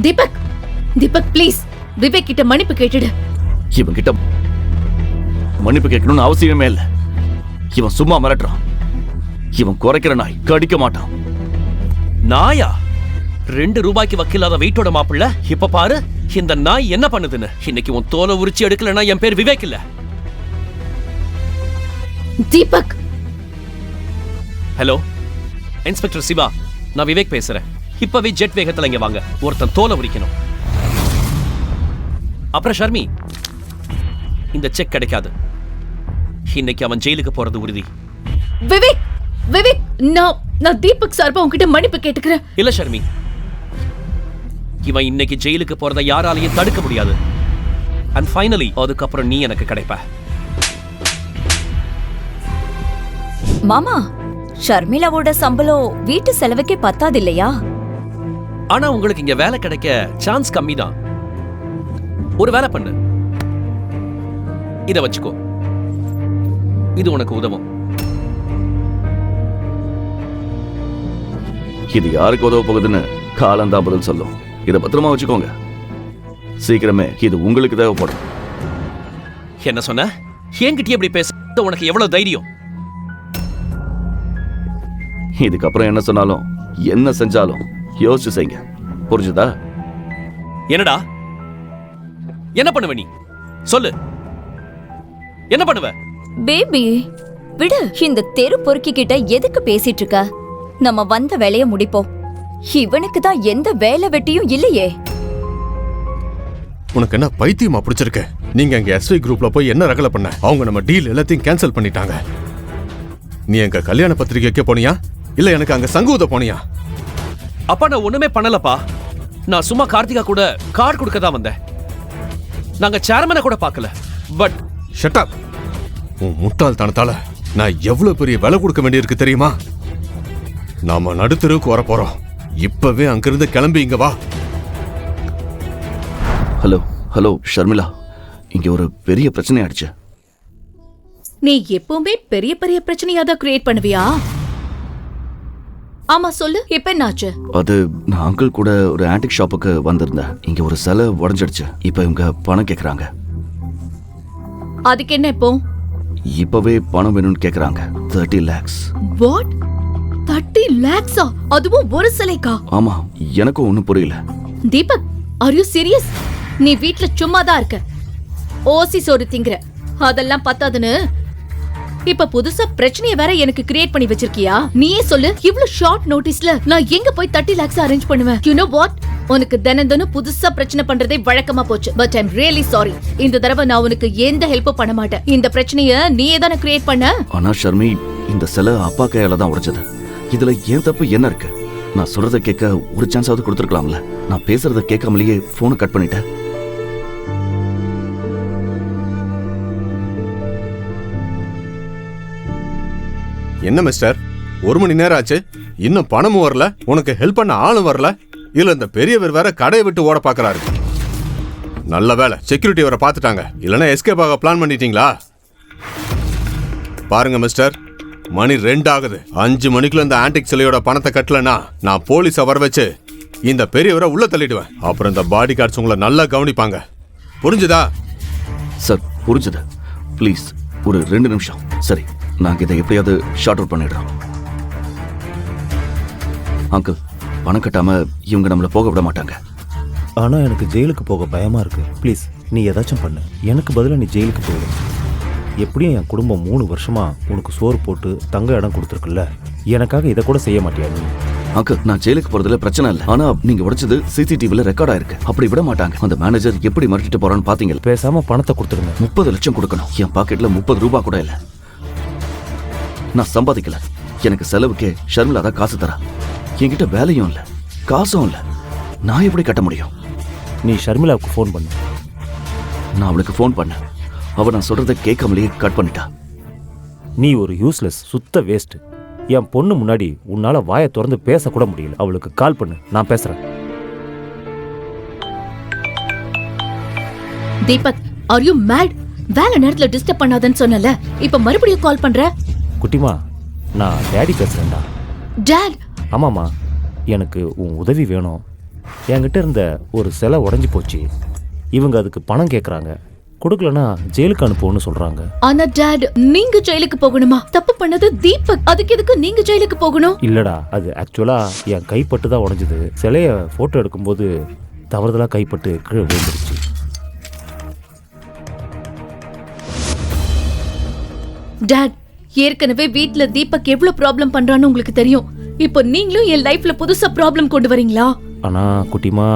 Deepak, Deepak please Vivek கிட்ட மன்னிப்பு கேட்டுடு. இவன் கிட்ட மன்னிப்பு கேட்கணும்னு அவசியமே இல்ல. இவன் சும்மா மிரட்டுறான். இவன் குறைக்கிற நாய் கடிக்க மாட்டான். நாயா? 2 ரூபாய்க்கு வக்கில்லாத வெயிட்டோட மாப்பிள்ள இப்ப பாரு இந்த நாய் என்ன பண்ணுதுன்னு. இன்னைக்கு உன் தோலை உரிச்சு எடுக்கலன்னா என் பேர் விவேக் இல்ல. தீபக். ஹலோ இன்ஸ்பெக்டர் சிவா, நான் விவேக் பேசுறேன். இப்பவே ஜெட் வேகத்துல இங்க வாங்க. ஒருத்தன் தோலை உரிக்கணும். அப்புறம் ஷர்மி, இந்த செக் கிடைக்காது. இன்னைக்கு அவன் ஜெயிலுக்கு போறது உறுதி. விவேக், விவேக், நான் தீபக் சார்பா உன்கிட்ட மன்னிப்பு கேட்டுக்கிறேன். இல்ல ஷர்மி, இவன் இன்னைக்கு ஜெயிலுக்கு போறத யாராலையும் தடுக்க முடியாது. அண்ட் ஃபைனலி அதுக்கப்புறம் நீ எனக்கு கிடைப்ப. மாமா, ஷர்மிளாவோட சம்பளம் வீட்டு செலவுக்கே பத்தாது இல்லையா? ஆனா உங்களுக்கு இங்க வேலை கிடைக்க சான்ஸ் கம்மி தான். ஒரு வேலை பண்ணு, இத வச்சுக்கோ. இது உனக்கு உதவும். இது யாருக்கு உதவ போகுதுன்னு காலந்தான் பதில் சொல்லும். இதை பத்திரமா வச்சுக்கோங்க. சீக்கிரமே இது உங்களுக்கு தேவைப்படும். என்ன சொன்ன? என்கிட்ட எப்படி பேச உனக்கு எவ்வளவு தைரியம்? இதுக்கப்புறம் என்ன சொன்னாலும் என்ன செஞ்சாலும் யோசிச்சு செய்யுங்க. புரிஞ்சுதா? என்னடா என்ன பண்ணுவ நீ? சொல்லு, என்ன பண்ணுவ? பேபி விடு. இந்த தெரு பொறுக்கி கிட்ட எதுக்கு பேசிட்டு இருக்க? நம்ம வந்த வேலைய முடிப்போம். இவனுக்கு தான் எந்த வேலை வெட்டியும் இல்லையே. உனக்கு என்ன பைத்தியமா பிடிச்சிருக்க? நீங்க எங்க எஸ்வி குரூப்ல போய் என்ன ரகல பண்ண? அவங்க நம்ம டீல் எல்லாத்தையும் கேன்சல் பண்ணிட்டாங்க. நீ எங்க கல்யாண பத்திரிகை வைக்க போனியா இல்ல எனக்கு அங்க சங்கூத போனியா? அப்பா நான் ஒண்ணுமே பண்ணலப்பா. நான் சும்மா கார்த்திகா கூட கார்டு கொடுக்க தான் வந்தேன். நாங்க சேர்மனை கூட பார்க்கல. But shut up. உன் முட்டாள்தனத்தால நான் எவ்வளவு பெரிய விலை கொடுக்க வேண்டியிருக்கு தெரியுமா? நாம நடுத்தருவுக்கு வர போறோம். இப்பவே அங்கிருந்து கிளம்பி இங்க வா. ஹலோ ஹலோ ஷர்மிளா, இங்க ஒரு பெரிய பிரச்சனை ஆயிடுச்சு. நீ எப்பவுமே பெரிய பெரிய பிரச்சனையா தான் கிரியேட் பண்ணுவியா? ஆமா சொல்லு, இப்ப என்னாச்சு? அது நான் அங்கிள் கூட ஒரு ஆன்டிக் ஷாப்புக்கு வந்திருந்தேன். இங்க ஒரு சிலை உடைஞ்சிடுச்சு. இப்ப இவங்க பணம் கேக்குறாங்க. அதுக்கு என்ன இப்போ? இப்பவே பணம் வேணும்னு கேக்குறாங்க. 30 lakhs. வாட்? 30 lakhs-ஆ? அதுவும் ஒரு சிலைக்கா? ஆமா, எனக்கும் ஒண்ணும் புரியல. Deepak, are you serious? நீ வீட்ல சும்மா தான் இருக்க, ஓசி சோறு திங்கற. அதெல்லாம் பத்தாதுன்னு இப்ப புதுசா பிரச்சனையை வேற எனக்கு கிரியேட் பண்ணி வச்சிருக்கியா? நீயே சொல்லு, இவ்ளோ ஷார்ட் நோட்டீஸ்ல நான் எங்க போய் 30 lakhs அரேஞ்ச் பண்ணுவேன்? யூ நோ வாட், உனக்கு தினம் புதுசா பிரச்சனை பண்றதே வழக்கமா போச்சு. But I'm really sorry. இந்த தடவை நான் உனக்கு எந்த ஹெல்ப்பும் பண்ண மாட்டேன். இந்த பிரச்சனையை நீயே தானே கிரியேட் பண்ண. ஆனா ஷர்மி, இந்த சிலை அப்பா கையால தான் உடைச்சது. இதுல ஏன் தப்பு என்ன இருக்கு? நான் சொல்றத கேட்க ஒரு சான்ஸாவது கொடுத்துருக்கலாம்ல. நான் பேசுறத கேட்காமலேயே போனை கட் பண்ணிட்டேன். என்ன மிஸ்டர், 1 மணி நேரம் ஆச்சு, இன்னும் பணமும் வரல, உனக்கு ஹெல்ப் பண்ண ஆளும் வரல. இல்ல இந்த பெரியவர் வேற கடையை விட்டு ஓட பாக்குறாரு. நல்ல வேலை செக்யூரிட்டி வர பாத்துட்டாங்க. இல்லனா எஸ்கேப் ஆக பிளான் பண்ணிட்டீங்களா? பாருங்க மிஸ்டர், மணி 2 ஆகுது. 5 மணிக்குள்ள இந்த ஆன்டிக் சிலையோட பணத்தை கட்டலனா நான் போலீஸை வர வச்சு இந்த பெரியவரை உள்ள தள்ளிடுவேன். அப்புறம் இந்த பாடி கார்ட்ஸ் உங்களை நல்லா கவனிப்பாங்க. புரிஞ்சுதா? சார் புரிஞ்சுது. ப்ளீஸ் ஒரு 2 நிமிஷம். சரி, நாங்க இதை எப்படியாவது ஷார்ட் அவுட் பண்ணிடுறோம். அங்கிள், பணம் கட்டாம இவங்க நம்மள போக விட மாட்டாங்க. ஆனா எனக்கு ஜெயிலுக்கு போக பயமா இருக்கு. ப்ளீஸ் நீ ஏதாச்சும் பண்ணு. எனக்கு பதிலா நீ ஜெயிலுக்கு போயிடு. எப்படியும் என் குடும்பம் 3 வருஷமா உனக்கு சோறு போட்டு தங்க இடம் கொடுத்துருக்குல்ல, எனக்காக இதை கூட செய்ய மாட்டியா நீ? அங்கிள், நான் ஜெயிலுக்கு போறதுல பிரச்சனை இல்லை. ஆனா நீங்க உடைச்சது சிசிடிவில ரெக்கார்ட் ஆயிருக்கு. அப்படி விட மாட்டாங்க. அந்த மேனேஜர் எப்படி மறைச்சிட்டு போறான்னு பாத்தீங்க? பேசாம பணத்தை கொடுத்துருங்க. 30 லட்சம் கொடுக்கணும். என் பாக்கெட்ல 30 ரூபாய் கூட இல்ல. நான் சம்பாதிக்கல. எனக்கு செலவுக்கே ஷர்மிளா தான் காசு தரா. என்கிட்ட வேலையும் இல்ல, காசும் இல்ல. நான் எப்படி கட்ட முடியும்? நீ ஷர்மிளாவுக்கு ஃபோன் பண்ணு. நான் அவளுக்கு ஃபோன் பண்ணேன். அவ நான் சொல்றதை கேட்காமலேயே கட் பண்ணிட்டா. நீ ஒரு யூஸ்லெஸ், சுத்த வேஸ்ட். என் பொண்ணு முன்னாடி உன்னால வாயை திறந்து பேசக்கூட முடியல. அவளுக்கு கால் பண்ணு, நான் பேசுறேன். Deepak, are you mad? வேலை நேரத்துல டிஸ்டர்ப் பண்ணாதன்னு சொன்னல, இப்ப மறுபடியும் கால் பண்ற? குட்டிமா, நான் டேடி பேசுறேன்டா. டாட்? ஆமாம்மா, எனக்கு உன் உதவி வேணும். என்கிட்ட இருந்த ஒரு சிலை உடஞ்சி போச்சு. இவங்க அதுக்கு பணம் கேட்குறாங்க. கொடுக்கலனா ஜெயிலுக்கு அனுப்புவோன்னு சொல்றாங்க. ஆனா டாட், நீங்க ஜெயிலுக்கு போகணுமா? தப்பு பண்ணது தீபக், அதுக்கு எதுக்கு நீங்க ஜெயிலுக்கு போகணும்? இல்லடா, அது ஆக்சுவலா என் கைப்பட்டு தான் உடஞ்சுது. சிலைய போட்டோ எடுக்கும்போது தவறுதலா கைப்பட்டு கீழே விழுந்துருச்சு. டாட், ஏற்கனவே வீட்ல தீபக் எவ்வளவு ப்ராப்ளம் பண்றான்னு உங்களுக்கு தெரியும். இப்போ நீங்களும் என் லைஃப்ல புதுசா ப்ராப்ளம் கொண்டு வரீங்களா? ஆனா குட்டிமா,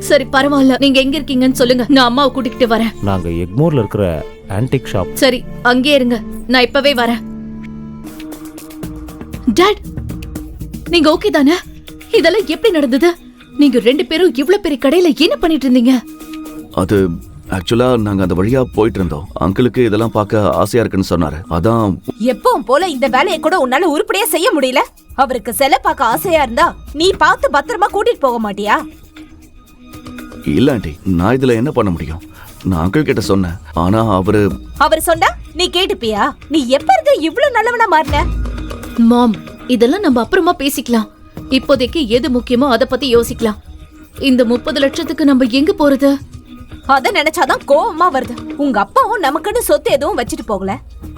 சரி பரவாயில்ல, நீங்க எங்க இருக்கீங்கன்னு சொல்லுங்க, நான் அம்மாவை கூட்டிக்கிட்டு வரேன். நாங்க எக்மோர்ல இருக்கிற ஆன்டிக் ஷாப். சரி, அங்கே இருங்க, நான் இப்பவே வரேன். டாட், நீங்க ஓகே தானே? இதெல்லாம் எப்படி நடந்தது? நீங்க 2 பேரும் இவ்ளோ பெரிய கடையில என்ன பண்ணிட்டு இருந்தீங்க? அது ஆக்சுவலா நாங்க அந்த வழியா போயிட்டு இருந்தோம். அங்கிளுக்கு இதெல்லாம் பார்க்க ஆசையா இருக்குன்னு சொன்னாரு. அதான். எப்பவும் போல இந்த வேலையை கூட உன்னால உருப்படியா செய்ய முடியல. அவருக்கு சிலை பார்க்க ஆசையா இருந்தா நீ பார்த்து பத்திரமா கூட்டிட்டு போக மாட்டியா? இல்ல ஆண்டி, நான் இதுல என்ன பண்ண முடியும்? நான் அங்கிள் கிட்ட சொன்னேன். ஆனா அவர் சொன்னா நீ கேட்டுப்பியா? நீ எப்ப இருந்து இவ்ளோ நல்லவனா மாறின? மாம், இதெல்லாம் நம்ம அப்புறமா பேசிக்கலாம். இப்போதைக்கு எது முக்கியமோ அத பத்தி யோசிக்கலாம். இந்த 30 லட்சத்துக்கு நம்ம எங்க போறது? அத நினைச்சாதான் கோவமா வருது. உங்க அப்பாவும் நமக்குன்னு சொத்து எதுவும் வச்சுட்டு போகல.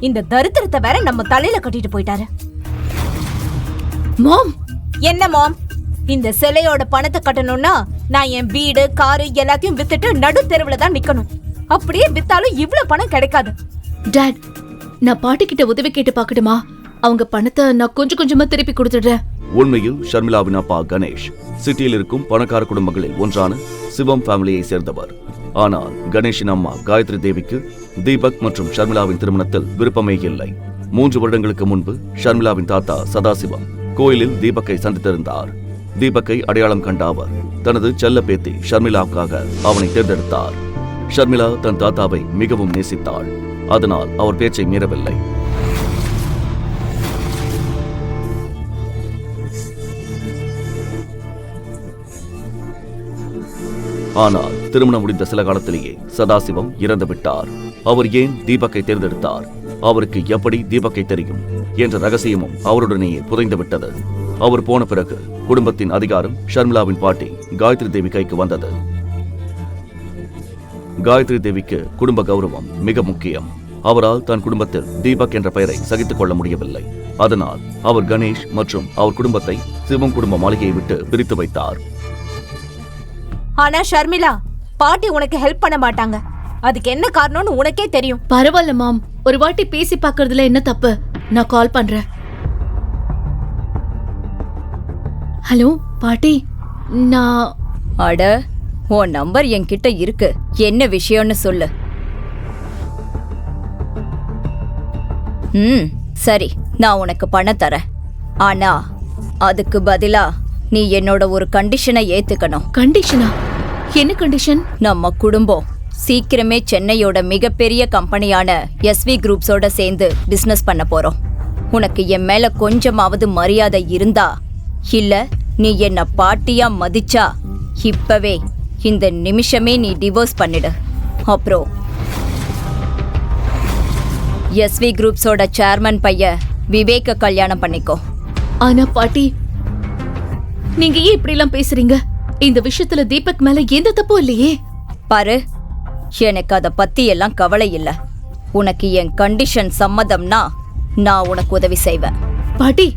இந்த தரித்திரத்தை வேற நம்ம தலையில கட்டிட்டு போயிட்டாரு. மாம், என்ன மாம்? இந்த சிலையோட பணத்தை கட்டணும்னா நான் என் வீடு, காரு எல்லாத்தையும் வித்துட்டு நடு தெருவுல தான் நிக்கணும். அப்படியே வித்தாலும் இவ்ளோ பணம் கிடைக்காது. டாட், நான் பாட்டி கிட்ட உதவி கேட்டு பாக்கட்டுமா? அவங்க பணத்தை நான் கொஞ்சம் கொஞ்சமா திருப்பி கொடுத்துடுறேன். உண்மையில் ஷர்மிளாவின் அப்பா கணேஷ் சிட்டியில் இருக்கும் பணக்கார குடும்பங்களில் ஒன்றான சிவம் ஃபேமிலியை சேர்ந்தவர். ஆனால் கணேஷின் அம்மா காயத்ரி தேவிக்கு தீபக் மற்றும் ஷர்மிளாவின் திருமணத்தில் விருப்பமே இல்லை. 3 வருடங்களுக்கு முன்பு ஷர்மிளாவின் தாத்தா சதாசிவம் கோயிலில் தீபக்கை சந்தித்திருந்தார். தீபக்கை அடையாளம் கண்ட அவர் தனது செல்ல பேத்தி ஷர்மிளாவுக்காக அவனை தேர்ந்தெடுத்தார். ஷர்மிளா தன் தாத்தாவை மிகவும் நேசித்தாள். அதனால் அவர் பேச்சை மீறவில்லை. ஆனால் திருமணம் முடிந்த சில காலத்திலேயே சதாசிவம் இறந்து விட்டார். அவர் ஏன் தீபக்கை தேர்ந்தெடுத்தார், அவருக்கு எப்படி தீபக்கை தெரியும் என்ற ரகசியமும் அவருடனேயே புதைந்து விட்டது. அவர் போன பிறகு குடும்பத்தின் அதிகாரம் ஷர்மிளாவின் பாட்டி காயத்ரி தேவி கைக்கு வந்தது. காயத்ரி தேவிக்கு குடும்ப கௌரவம் மிக முக்கியம். அவரால் தன் குடும்பத்தில் தீபக் என்ற பெயரை சகித்துக் கொள்ள முடியவில்லை. அதனால் அவர் கணேஷ் மற்றும் அவர் குடும்பத்தை சிவம் குடும்ப மாளிகையை விட்டு பிரித்து வைத்தார். ஆனா ஷர்மிளா, பாட்டி உனக்கு ஹெல்ப் பண்ண மாட்டாங்க. அதுக்கு என்ன காரணம்னு உனக்கே தெரியும். பரவாயில்ல மாம், ஒரு வாட்டி பேசி பாக்குறதுல என்ன தப்பு? நான் கால் பண்றேன். ஹலோ பாட்டி, நான் அட, உன் நம்பர் என்கிட்ட இருக்கு. என்ன விஷயம்னு சொல்லு. சரி, நான் உனக்கு பணம் தரேன். ஆனா அதுக்கு பதிலா நீ என்னோட ஒரு கண்டிஷனை ஏத்துக்கணும். கண்டிஷனா? என்ன கண்டிஷன்? நம்ம குடும்பம் சீக்கிரமே சென்னையோட மிகப்பெரிய கம்பெனியான SV குரூப்ஸோட சேர்ந்து பிசினஸ் பண்ண போறோம். உனக்கு என் மேல கொஞ்சமாவது மரியாதை இருந்தா, இல்ல நீ என்ன பாட்டியா மதிச்சா, இப்பவே இந்த நிமிஷமே நீ டிவோர்ஸ் பண்ணிடு. அப்புறம் SV குரூப்ஸோட சேர்மன் பையன் விவேக்க கல்யாணம் பண்ணிக்கோ. ஆனா பாட்டி, நீங்க ஏன் இப்படி எல்லாம் பேசுறீங்க? இந்த விஷயத்துல தீபக் மேல எந்த தப்பும் இல்லையே. பாரு, எனக்கு அத பத்தி எல்லாம் கவலை இல்ல. உனக்கு என் கண்டிஷன் சம்மதம்னா நான் உனக்கு உதவி செய்வேன். பாட்டி,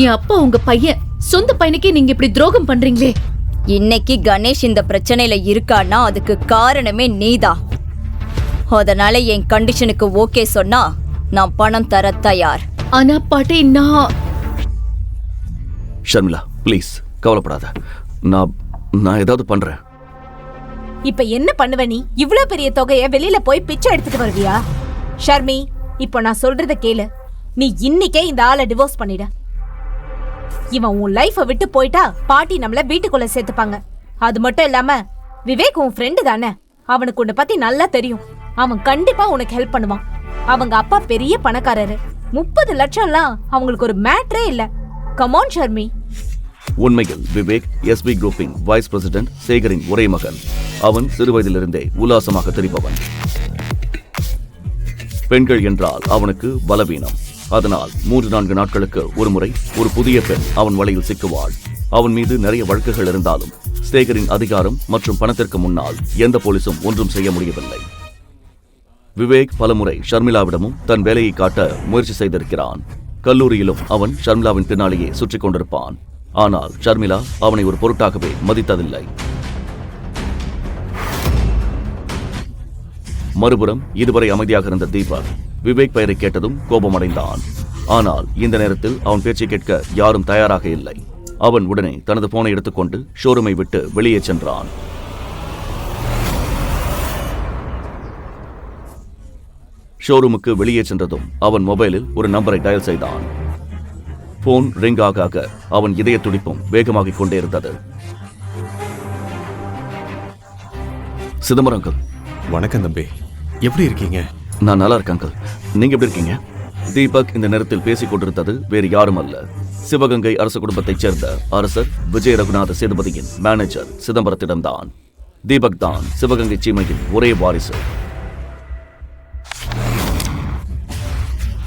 என் அப்பா உங்க பையன், சொந்த பையனுக்கே நீங்க இப்படி துரோகம் பண்றீங்களே. இன்னைக்கு கணேஷ் இந்த பிரச்சனையில இருக்கான்னா அதுக்கு காரணமே நீதான். அதனால என் கண்டிஷனுக்கு ஓகே சொன்னா நான் பணம் தர தயார். ஆனா பாட்டி, நான் ஷர்மிளா ப்ளீஸ் கவலைப்படாத. நான் ஏதாவது பண்றேன். இப்ப என்ன பண்ணுவ நீ? இவ்ளோ பெரிய தொகையை வெளியில போய் பிச்சை எடுத்துட்டு வருவியா? ஷர்மி, இப்போ நான் சொல்றத கேளு. நீ இன்னைக்கே இந்த ஆளை டிவோர்ஸ் பண்ணிட. இவன் உன் லைஃபை விட்டு போயிட்டா பாட்டி நம்மள வீட்டுக்குள்ள சேர்த்துப்பாங்க. அது மட்டும் இல்லாம விவேக் உன் ஃப்ரெண்டு தானே, அவனுக்கு உன்னை பத்தி நல்லா தெரியும். அவன் கண்டிப்பா உனக்கு ஹெல்ப் பண்ணுவான். அவங்க அப்பா பெரிய பணக்காரரு. 30 லட்சம்லாம் அவங்களுக்கு ஒரு மேட்ரே இல்ல. கமான் ஷர்மி. உண்மையில் விவேக் SV குரூப்பின் வைஸ் பிரசிடென்ட் சேகரின் ஒரே மகன். அவன் சிறுவயதிலிருந்தே உல்லாசமாக திரிபவன். பெண்கள் என்றால் அவனுக்கு பலவீனம். அதனால் 3-4 நாட்களுக்கு ஒருமுறை ஒரு புதிய பெண் அவன் வலையில் சிக்குவாள். அவன் மீது நிறைய வழக்குகள் இருந்தாலும் சேகரின் அதிகாரம் மற்றும் பணத்திற்கு முன்னால் எந்த போலீசும் ஒன்றும் செய்ய முடியவில்லை. விவேக் பலமுறை ஷர்மிளாவிடமும் தன் வேலையை காட்ட முயற்சி செய்திருக்கிறான். கல்லூரியிலும் அவன் ஷர்மிளாவின் பின்னாலேயே சுற்றி கொண்டிருப்பான். ஆனால் ஷர்மிளா அவனை ஒரு பொருட்டாகவே மதித்ததில்லை. மறுபுறம் இதுவரை அமைதியாக இருந்த தீபக் விவேக் பெயரை கேட்டதும் கோபமடைந்தான். ஆனால் இந்த நேரத்தில் அவன் பேச்சை கேட்க யாரும் தயாராக இல்லை. அவன் உடனே தனது போனை எடுத்துக்கொண்டு ஷோரூமை விட்டு வெளியே சென்றான். ஷோரூமுக்கு வெளியே சென்றதும் அவன் மொபைலில் ஒரு நம்பரை டயல் செய்தான். போன் ரிங் ஆக அவன் இதய துடிப்பும் வேகமாகிக் கொண்டே இருந்தது. சிதம்பரம் அங்கிள். வணக்கம் தம்பி, எப்படி இருக்கீங்க? நான் நல்லா இருக்கேன் அங்கிள். நீங்க எப்படி இருக்கீங்க? தீபக் இந்த நேரத்தில் பேசிக் கொண்டிருந்தது வேறு யாரும் அல்ல, சிவகங்கை அரச குடும்பத்தைச் சேர்ந்த அரசர் விஜய ரகுநாத சேதுபதியின் மேனேஜர் சிதம்பரத்திடம்தான். தீபக் தான் சிவகங்கை சீமையின் ஒரே வாரிசு.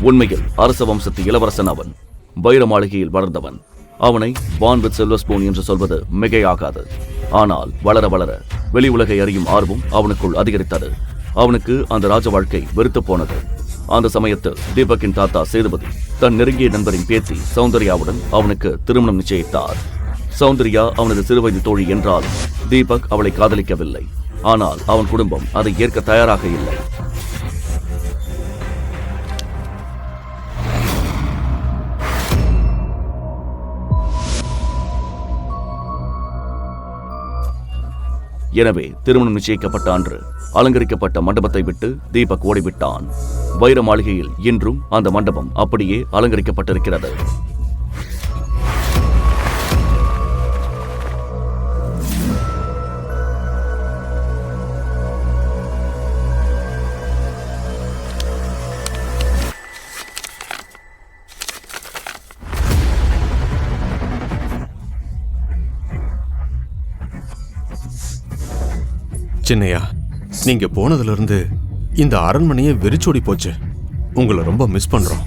உண்மையில் அரச வம்சத்து இளவரசன் அவன். வைர மாளிகையில் வளர்ந்தவன். அவனை பான் வித் சில்வர் ஸ்பூன் என்று சொல்வது மிகையாகாது. ஆனால் வளர வளர வெளி உலகை அறியும் ஆர்வம் அவனுக்குள் அதிகரித்தது. அவனுக்கு அந்த ராஜ வாழ்க்கை வெறுத்து போனது. அந்த சமயத்தில் தீபக்கின் தாத்தா சேதுபதி தன் நெருங்கிய நண்பரின் பேத்தி சௌந்தர்யாவுடன் அவனுக்கு திருமணம் நிச்சயித்தார். சௌந்தர்யா அவனது சிறுவயது தோழி என்றாலும் தீபக் அவளை காதலிக்கவில்லை. ஆனால் அவன் குடும்பம் அதை ஏற்க தயாராக இல்லை. எனவே திருமணம் நிச்சயிக்கப்பட்ட அன்று அலங்கரிக்கப்பட்ட மண்டபத்தை விட்டு தீபக் ஓடிவிட்டான். வைர மாளிகையில் இன்றும் அந்த மண்டபம் அப்படியே அலங்கரிக்கப்பட்டிருக்கிறது. சின்னையா, நீங்க போனதுல இருந்து இந்த அரண்மனையே வெறிச்சோடி போச்சு. உங்களை ரொம்ப மிஸ் பண்றோம்.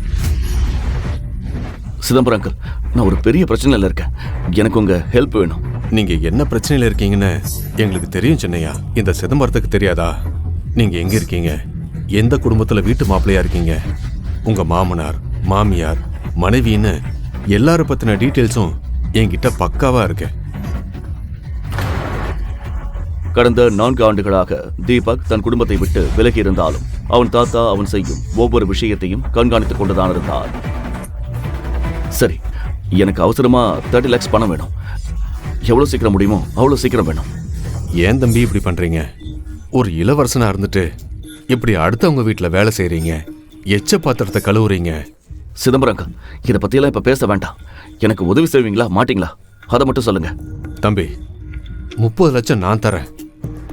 சிதம்பரம் அங்கிள், நான் ஒரு பெரிய பிரச்சனையில இருக்கேன். எனக்கு உங்க ஹெல்ப் வேணும். நீங்க என்ன பிரச்சனையில இருக்கீங்கன்னு எங்களுக்கு தெரியும் சின்னையா. இந்த சிதம்பரத்துக்கு தெரியாதா? நீங்க எங்க இருக்கீங்க, எந்த குடும்பத்துல வீட்டு மாப்பிள்ளையா இருக்கீங்க, உங்க மாமனார் மாமியார் மனைவின்னு எல்லார பத்தின டீட்டெயில்ஸும் என்கிட்ட பக்காவா இருக்கு. கடந்த 4 ஆண்டுகளாக தீபக் தன் குடும்பத்தை விட்டு விலகி இருந்தாலும் அவன் தாத்தா அவன் செய்யும் ஒவ்வொரு விஷயத்தையும் கண்காணித்துக் கொண்டுதான் இருந்தார். சரி, எனக்கு அவசரமா 30 lakhs பணம் வேணும். எவ்வளவு சீக்கிரம் முடியுமோ அவ்வளவு சீக்கிரம் வேணும். ஏன் தம்பி இப்படி பண்றீங்க? ஒரு இளவரசனா இருந்துட்டு இப்படி அடுத்தவங்க வீட்டுல வேலை செய்றீங்க, எச்ச பாத்திரத்தை கழுவுறீங்க. சிதம்பரம் அங்கிள், இதை பத்தியெல்லாம் இப்ப பேச வேண்டாம். எனக்கு உதவி செய்வீங்களா மாட்டீங்களா அதை மட்டும் சொல்லுங்க. தம்பி, 30 லட்சம் நான் தரேன்.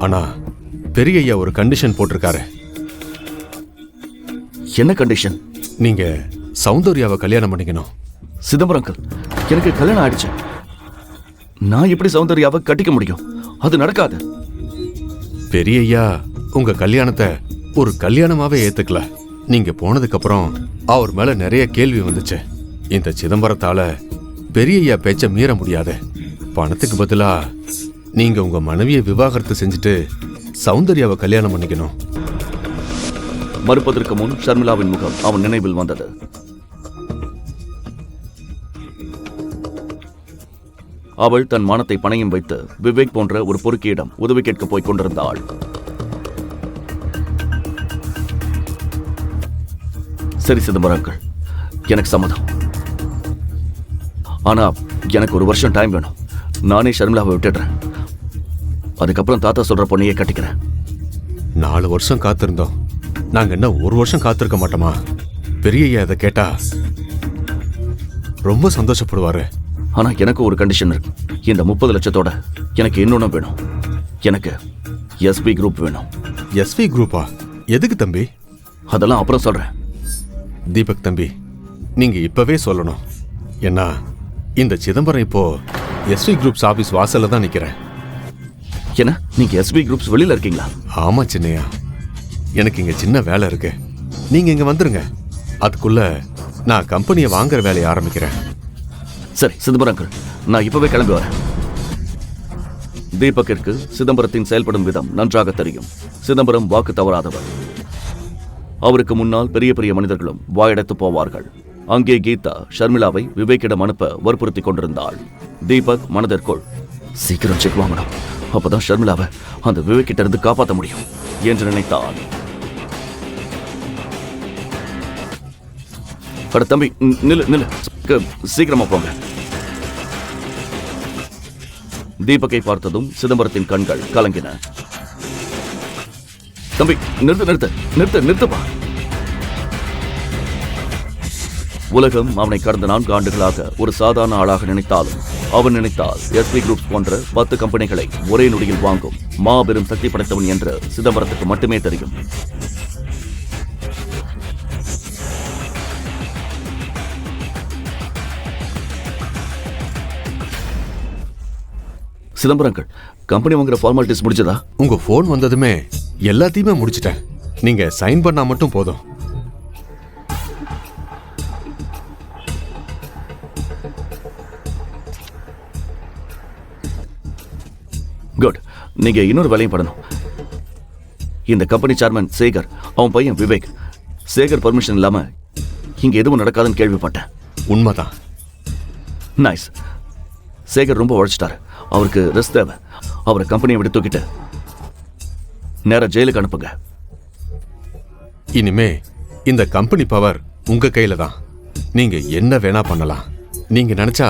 ஆனா பெரிய ஐயா ஒரு கண்டிஷன் போட்டிருக்காரு. என்ன கண்டிஷன்? நீங்க சௌந்தர்யாவை கல்யாணம் பண்ணிக்கணும். சிதம்பரம் அங்கிள், எனக்கு கல்யாணம் ஆயிடுச்சு. நான் எப்படி சௌந்தர்யாவை கட்டிக்க முடியும்? அது நடக்காது. பெரிய ஐயா உங்க கல்யாணத்தை ஒரு கல்யாணமாவே ஏத்துக்கல. நீங்க போனதுக்கு அப்புறம் அவர் மேல நிறைய கேள்வி வந்துச்சு. இந்த சிதம்பரத்தால பெரிய ஐயா பேச்ச மீற முடியாது. பணத்துக்கு பதிலா நீங்க உங்க மனைவியை விவாகரத்து செஞ்சுட்டு சௌந்தர்யாவை கல்யாணம் பண்ணிக்கணும். மறுப்பதற்கு முன் ஷர்மிளாவின் முகம் அவன் நினைவில் வந்தது. அவள் தன் மானத்தை பணயம் வைத்து விவேக் போன்ற ஒரு பொறுக்கியிடம் உதவி கேட்க போய் கொண்டிருந்தாள். சரி சிதம்பரம் அங்கிள், எனக்கு சம்மதம். ஆனா எனக்கு 1 வருஷம் டைம் வேணும். நானே ஷர்மிளாவை விட்டுடுறேன். அதுக்கப்புறம் தாத்தா சொல்ற பொண்ணையே கட்டிக்கிறேன். 4 வருஷம் காத்திருந்தோம். நாங்க என்ன 1 வருஷம் காத்திருக்க மாட்டோமா? பெரிய ஐயா இதை கேட்டா ரொம்ப சந்தோஷப்படுவாரு. ஆனா எனக்கு ஒரு கண்டிஷன் இருக்கு. இந்த 30 லட்சத்தோட எனக்கு இன்னொன்னு வேணும். எனக்கு எஸ்வி குரூப் வேணும். எஸ்வி குரூப்பா? எதுக்கு தம்பி? அதெல்லாம் அப்புறம் சொல்றேன். தீபக் தம்பி, நீங்க இப்பவே சொல்லணும். ஏன்னா இந்த சிதம்பரம் இப்போ எஸ்வி குரூப்ஸ் ஆபீஸ் வாசல்ல தான் நிக்கிறேன். என்ன, நீங்க எஸ்வி குரூப்ஸ் வெளியில இருக்கீங்களா? ஆமா சின்னையா, எனக்கு இங்க சின்ன வேலை இருக்கு. நீங்க இங்க வந்துருங்க. அதுக்குள்ள நான் கம்பெனியை வாங்குற வேலையை ஆரம்பிக்கிறேன். சரி சிதம்பரம் அங்கிள், நான் இப்பவே கிளம்பி வரேன். தீபக்கிற்கு சிதம்பரத்தின் செயல்படும் விதம் நன்றாக தெரியும். சிதம்பரம் வாக்கு தவறாதவர். அவருக்கு முன்னால் பெரிய பெரிய மனிதர்களும் வாயடைத்து போவார்கள். அங்கே கீதா ஷர்மிளாவை விவேக்கிடம் அனுப்ப வற்புறுத்திக் கொண்டிருந்தாள். தீபக் மனதிற்குள் சீக்கிரம் செக் வாங்கணும், அப்பதான் ஷர்மிளாவை அந்த விவேக்கிட்ட இருந்து காப்பாற்ற முடியும் என்று நினைத்தான். அட தம்பி, நில்லு நில்லு, சீக்கிரமா போங்க. தீபக்கை பார்த்ததும் சிதம்பரத்தின் கண்கள் கலங்கின. தம்பி நிறுத்து நிறுத்து நிறுத்து நிறுத்துப்பா. உலகம் அவனை கடந்த 4 ஆண்டுகளாக ஒரு சாதாரண ஆளாக நினைத்தாலும் அவன் நினைத்தால் எஸ்வி குரூப்ஸ் போன்ற 10 கம்பெனிகளை ஒரே நொடியில் வாங்கும் மாபெரும் சக்தி படைத்தவன் என்று சிதம்பரத்துக்கு மட்டுமே தெரியும். சிதம்பரங்கள், கம்பெனி வாங்குற ஃபார்மாலிட்டிஸ் முடிச்சதா? உங்க ஃபோன் வந்ததுமே எல்லாத்தையுமே முடிச்சிட்டேன். நீங்க சைன் பண்ணா மட்டும் போதும். குட். நீங்க இன்னொரு வேலையும் பண்ணணும். இந்த கம்பெனி சேர்மன் சேகர், அவன் பையன் விவேக், சேகர் பர்மிஷன் இல்லாம இங்க எதுவும் நடக்காதுன்னு கேள்விப்பட்டேன். உண்மைதான். நைஸ். சேகர் ரொம்ப உழைச்சிட்டாரு. அவருக்கு ரெஸ்ட் தேவை. அவரை கம்பெனியை விட்டு தூக்கிட்டு நேரா ஜெயிலுக்கு அனுப்புங்க. இனிமே இந்த கம்பெனி பவர் உங்க கையில தான். நீங்க என்ன வேணா பண்ணலாம். நீங்க நினைச்சா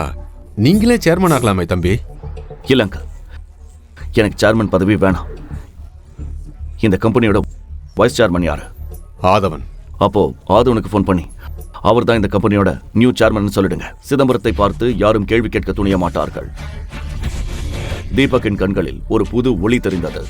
நீங்களே சேர்மன் ஆகலாமே தம்பி. இல்லங்க, எனக்கு சேர்மன் பதவி வேணாம். இந்த கம்பெனியோட வைஸ் சேர்மன் யாரு? ஆதவன். அப்போ ஆதவனுக்கு ஃபோன் பண்ணி அவர் தான் இந்த கம்பெனியோட நியூ சேர்மன் சொல்லிடுங்க. சிதம்பரத்தை பார்த்து யாரும் கேள்வி கேட்க துணிய மாட்டார்கள். தீபக்கின் கண்களில் ஒரு புது ஒளி தெரிந்தது.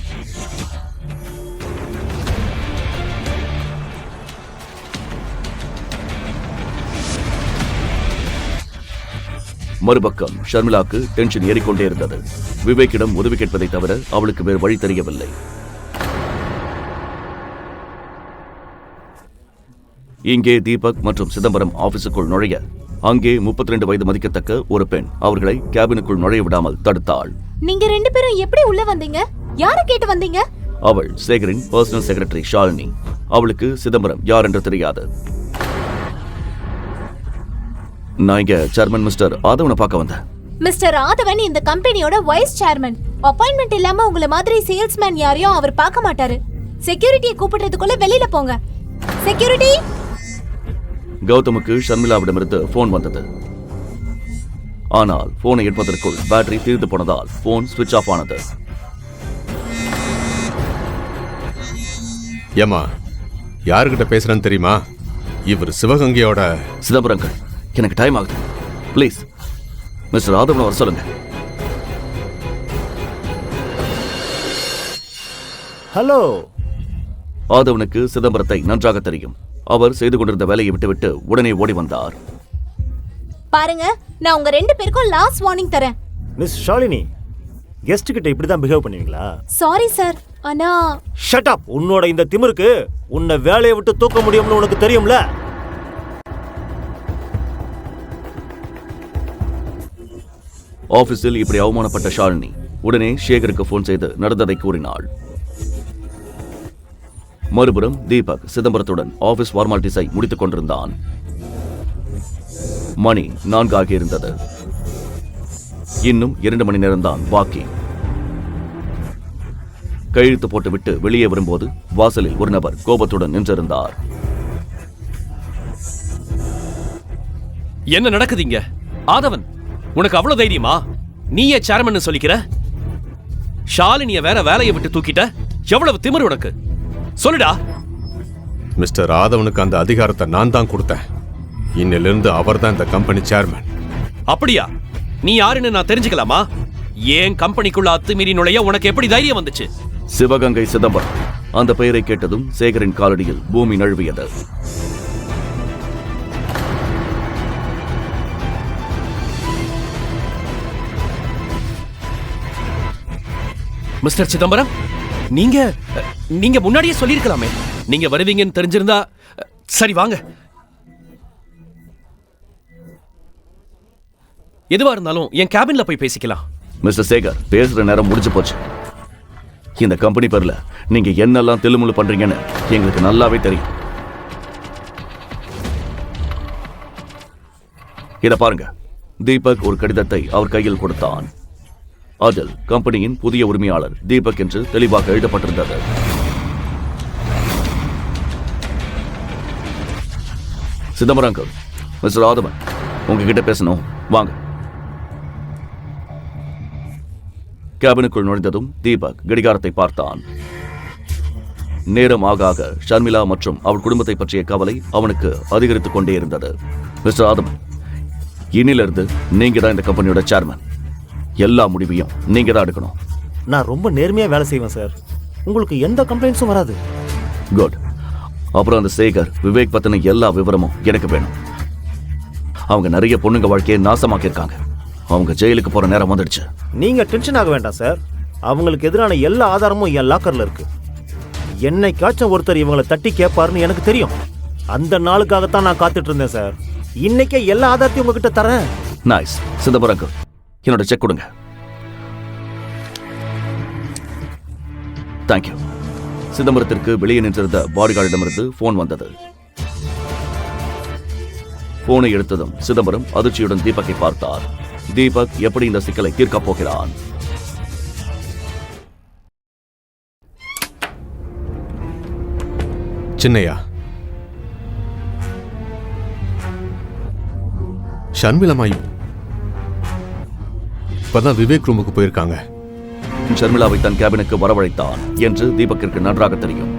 மறுபக்கம் ஷர்மிளாக்கு டென்ஷன் ஏறிக்கொண்டே இருந்தது. விவேக்கிடம் உதவி கேட்பதை தவிர அவளுக்கு வேறு வழி தெரியவில்லை. இங்கே தீபக் மற்றும் சிதம்பரம் ஆபீஸுக்குள் நுழைய அங்கே 32 வயது மதிக்கத்தக்க ஒரு பெண் அவர்களை கேபினுக்குள் நுழைய விடாமல் தடுத்தாள். நீங்க 2 பேரும் எப்படி உள்ள வந்தீங்க? யாரை கேட்டு வந்தீங்க? அவள் சேகரின் பர்சனல் செக்ரட்டரி ஷாலினி. அவளுக்கு சிதம்பரம் யார் என்று தெரியாது. நான் இங்க சேர்மன் மிஸ்டர் ஆதவனை பார்க்க வந்தேன். மிஸ்டர் ஆதவன் இந்த கம்பெனியோட வைஸ் சேர்மன். அப்பாயின்மெண்ட் இல்லாம உங்களை மாதிரி சேல்ஸ்மேன் யாரையும் அவர் பார்க்க மாட்டாரு. செக்யூரிட்டியை கூப்பிடுறதுக்குள்ள வெளியில போங்க. செக்யூரிட்டி. கௌதமுக்கு ஷர்மிளாவிடமிருந்து போன் வந்தது. ஆனால் போனை எடுப்பதற்குள் பேட்டரி தீர்ந்து போனதால் போன் ஸ்விட்ச் ஆஃப் ஆனது. ஏமா, யாருக்கிட்ட பேசுறேன்னு தெரியுமா? இவர் சிவகங்கையோட. சிதம்பரங்கள், எனக்கு டைம் ஆகுது. ப்ளீஸ் மிஸ்டர் ஆதவனை வர சொல்லுங்க. ஹலோ. ஆதவனுக்கு சிதம்பரத்தை நன்றாக தெரியும். அவர் செய்து கொண்டிருந்த வேலையை விட்டுவிட்டு உடனே ஓடி வந்தார். பாருங்க, நான் உங்க 2 பேருக்கும் லாஸ்ட் வார்னிங் தரேன். மிஸ் ஷாலினி, கெஸ்ட் கிட்ட இப்படி தான் பிஹேவ் பண்ணுவீங்களா? சாரி சார், ஆனா ஷட் அப். உன்னோட இந்த திமிருக்கு உன்னை வேலையை விட்டு தூக்க முடியும்னு உனக்கு தெரியும்ல? ஆபீஸில் இப்படி அவமானப்பட்ட ஷாலினி உடனே சேகருக்கு போன் செய்து நடந்ததை கூறினாள். மறுபுறம் தீபக் சிதம்பரத்துடன் ஆபீஸ் ஃபார்மாலிட்டிஸை முடித்துக் கொண்டிருந்தான். மணி 4 ஆகியிருந்தது. இன்னும் 2 மணி நேரம்தான் பாக்கி. கையெழுத்து போட்டுவிட்டு வெளியே வரும்போது வாசலில் ஒரு நபர் கோபத்துடன் நின்றிருந்தார். என்ன நடக்குதுங்க? ஆதவன், உனக்கு அவ்வளவு தைரியமா? நீயே சேர்மன் சொல்லிக்கிற? ஷாலினிய வேற வேலையை விட்டு தூக்கிட்ட? எவ்வளவு திமிரு உனக்கு? சொல்லுடா. மிஸ்டர் ஆதவனுக்கு அந்த அதிகாரத்தை நான் தான் கொடுத்தேன். இன்னிலிருந்து அவர் தான் இந்த கம்பெனி சேர்மன். அப்படியா? நீ யாருன்னு நான் தெரிஞ்சுக்கலாமா? ஏன் கம்பெனிக்குள்ள அத்துமீறி நுழைய உனக்கு எப்படி தைரியம் வந்துச்சு? சிவகங்கை சிதம்பரம். அந்த பெயரை கேட்டதும் சேகரின் காலடியில் பூமி நழுவியது. மிஸ்டர் சிதம்பரம், நீங்க முன்னாடியே சொல்லியிருக்கலாமே. நீங்க வருவீங்கன்னு தெரிஞ்சிருந்தா. சரி வாங்க. எதுவா இருந்தாலும் என் கேபின்ல போய் பேசிக்கலாம். மிஸ்டர் சேகர், பேசுற நேரம் முடிஞ்சு போச்சு. இந்த கம்பெனி பேர்ல நீங்க என்னெல்லாம் தில்லுமுள்ளு பண்றீங்கன்னு எங்களுக்கு நல்லாவே தெரியும். இத பாருங்க. தீபக் ஒரு கடிதத்தை அவர் கையில் கொடுத்தான். அதில் கம்பெனியின் புதிய உரிமையாளர் தீபக் என்று தெளிவாக எழுதப்பட்டிருந்தது. சிதம்பரம், மிஸ்டர் ஆதவன், உங்ககிட்ட பேசணும், வாங்க. கேபினுக்குள் நுழைந்ததும் தீபக் கடிகாரத்தை பார்த்தான். நேரம் ஆக ஆக ஷர்மிளா மற்றும் அவள் குடும்பத்தை பற்றிய கவலை அவனுக்கு அதிகரித்துக் கொண்டே இருந்தது. மிஸ்டர் ஆதவன், இன்னிலிருந்து நீங்க தான் இந்த கம்பெனியோட சேர்மன். எல்லா முடிவையும் நீங்க தான் எடுக்கணும். நான் ரொம்ப நேர்மையா வேலை செய்வேன் சார். உங்களுக்கு எந்த கம்ப்ளைண்ட்ஸும் வராது. குட். அப்புறம் அந்த சேகர், விவேக் பத்தின எல்லா விவரமும் எனக்கு வேணும். அவங்க நிறைய பொண்ணுங்க வாழ்க்கையை நாசமாக்கியிருக்காங்க. அவங்க ஜெயிலுக்கு போற நேரம் வந்துடுச்சு. நீங்க டென்ஷன் ஆக வேண்டாம் சார். அவங்களுக்கு எதிரான எல்லா ஆதாரமும் என் லாக்கர்ல இருக்கு. என்னைக்காச்சும் ஒருத்தர் இவங்களை தட்டி கேட்பாருன்னு எனக்கு தெரியும். அந்த நாளுக்காகத்தான் நான் காத்துட்டு இருந்தேன் சார். இன்னைக்கே எல்லா ஆதாரத்தையும் உங்ககிட்ட தரேன். நைஸ். சிதம்பரம், என்னோட செக் கொடுங்க. தேங்க்யூ. சிதம்பரத்திற்கு வெளியே நின்றிருந்த பாடிகார்டிடமிருந்து போன் வந்தது. போனை எடுத்ததும் சிதம்பரம் அதிர்ச்சியுடன் தீபக்கை பார்த்தார். தீபக் எப்படி இந்த சிக்கலை தீர்க்கப் போகிறான்? சின்னையா, ஷர்மிளா இப்பதான் விவேக் ரூமுக்கு போயிருக்காங்க. ஷர்மிளாவை தன் கேபினுக்கு வரவழைத்தான் என்று தீபக்கிற்கு நன்றாக தெரியும்.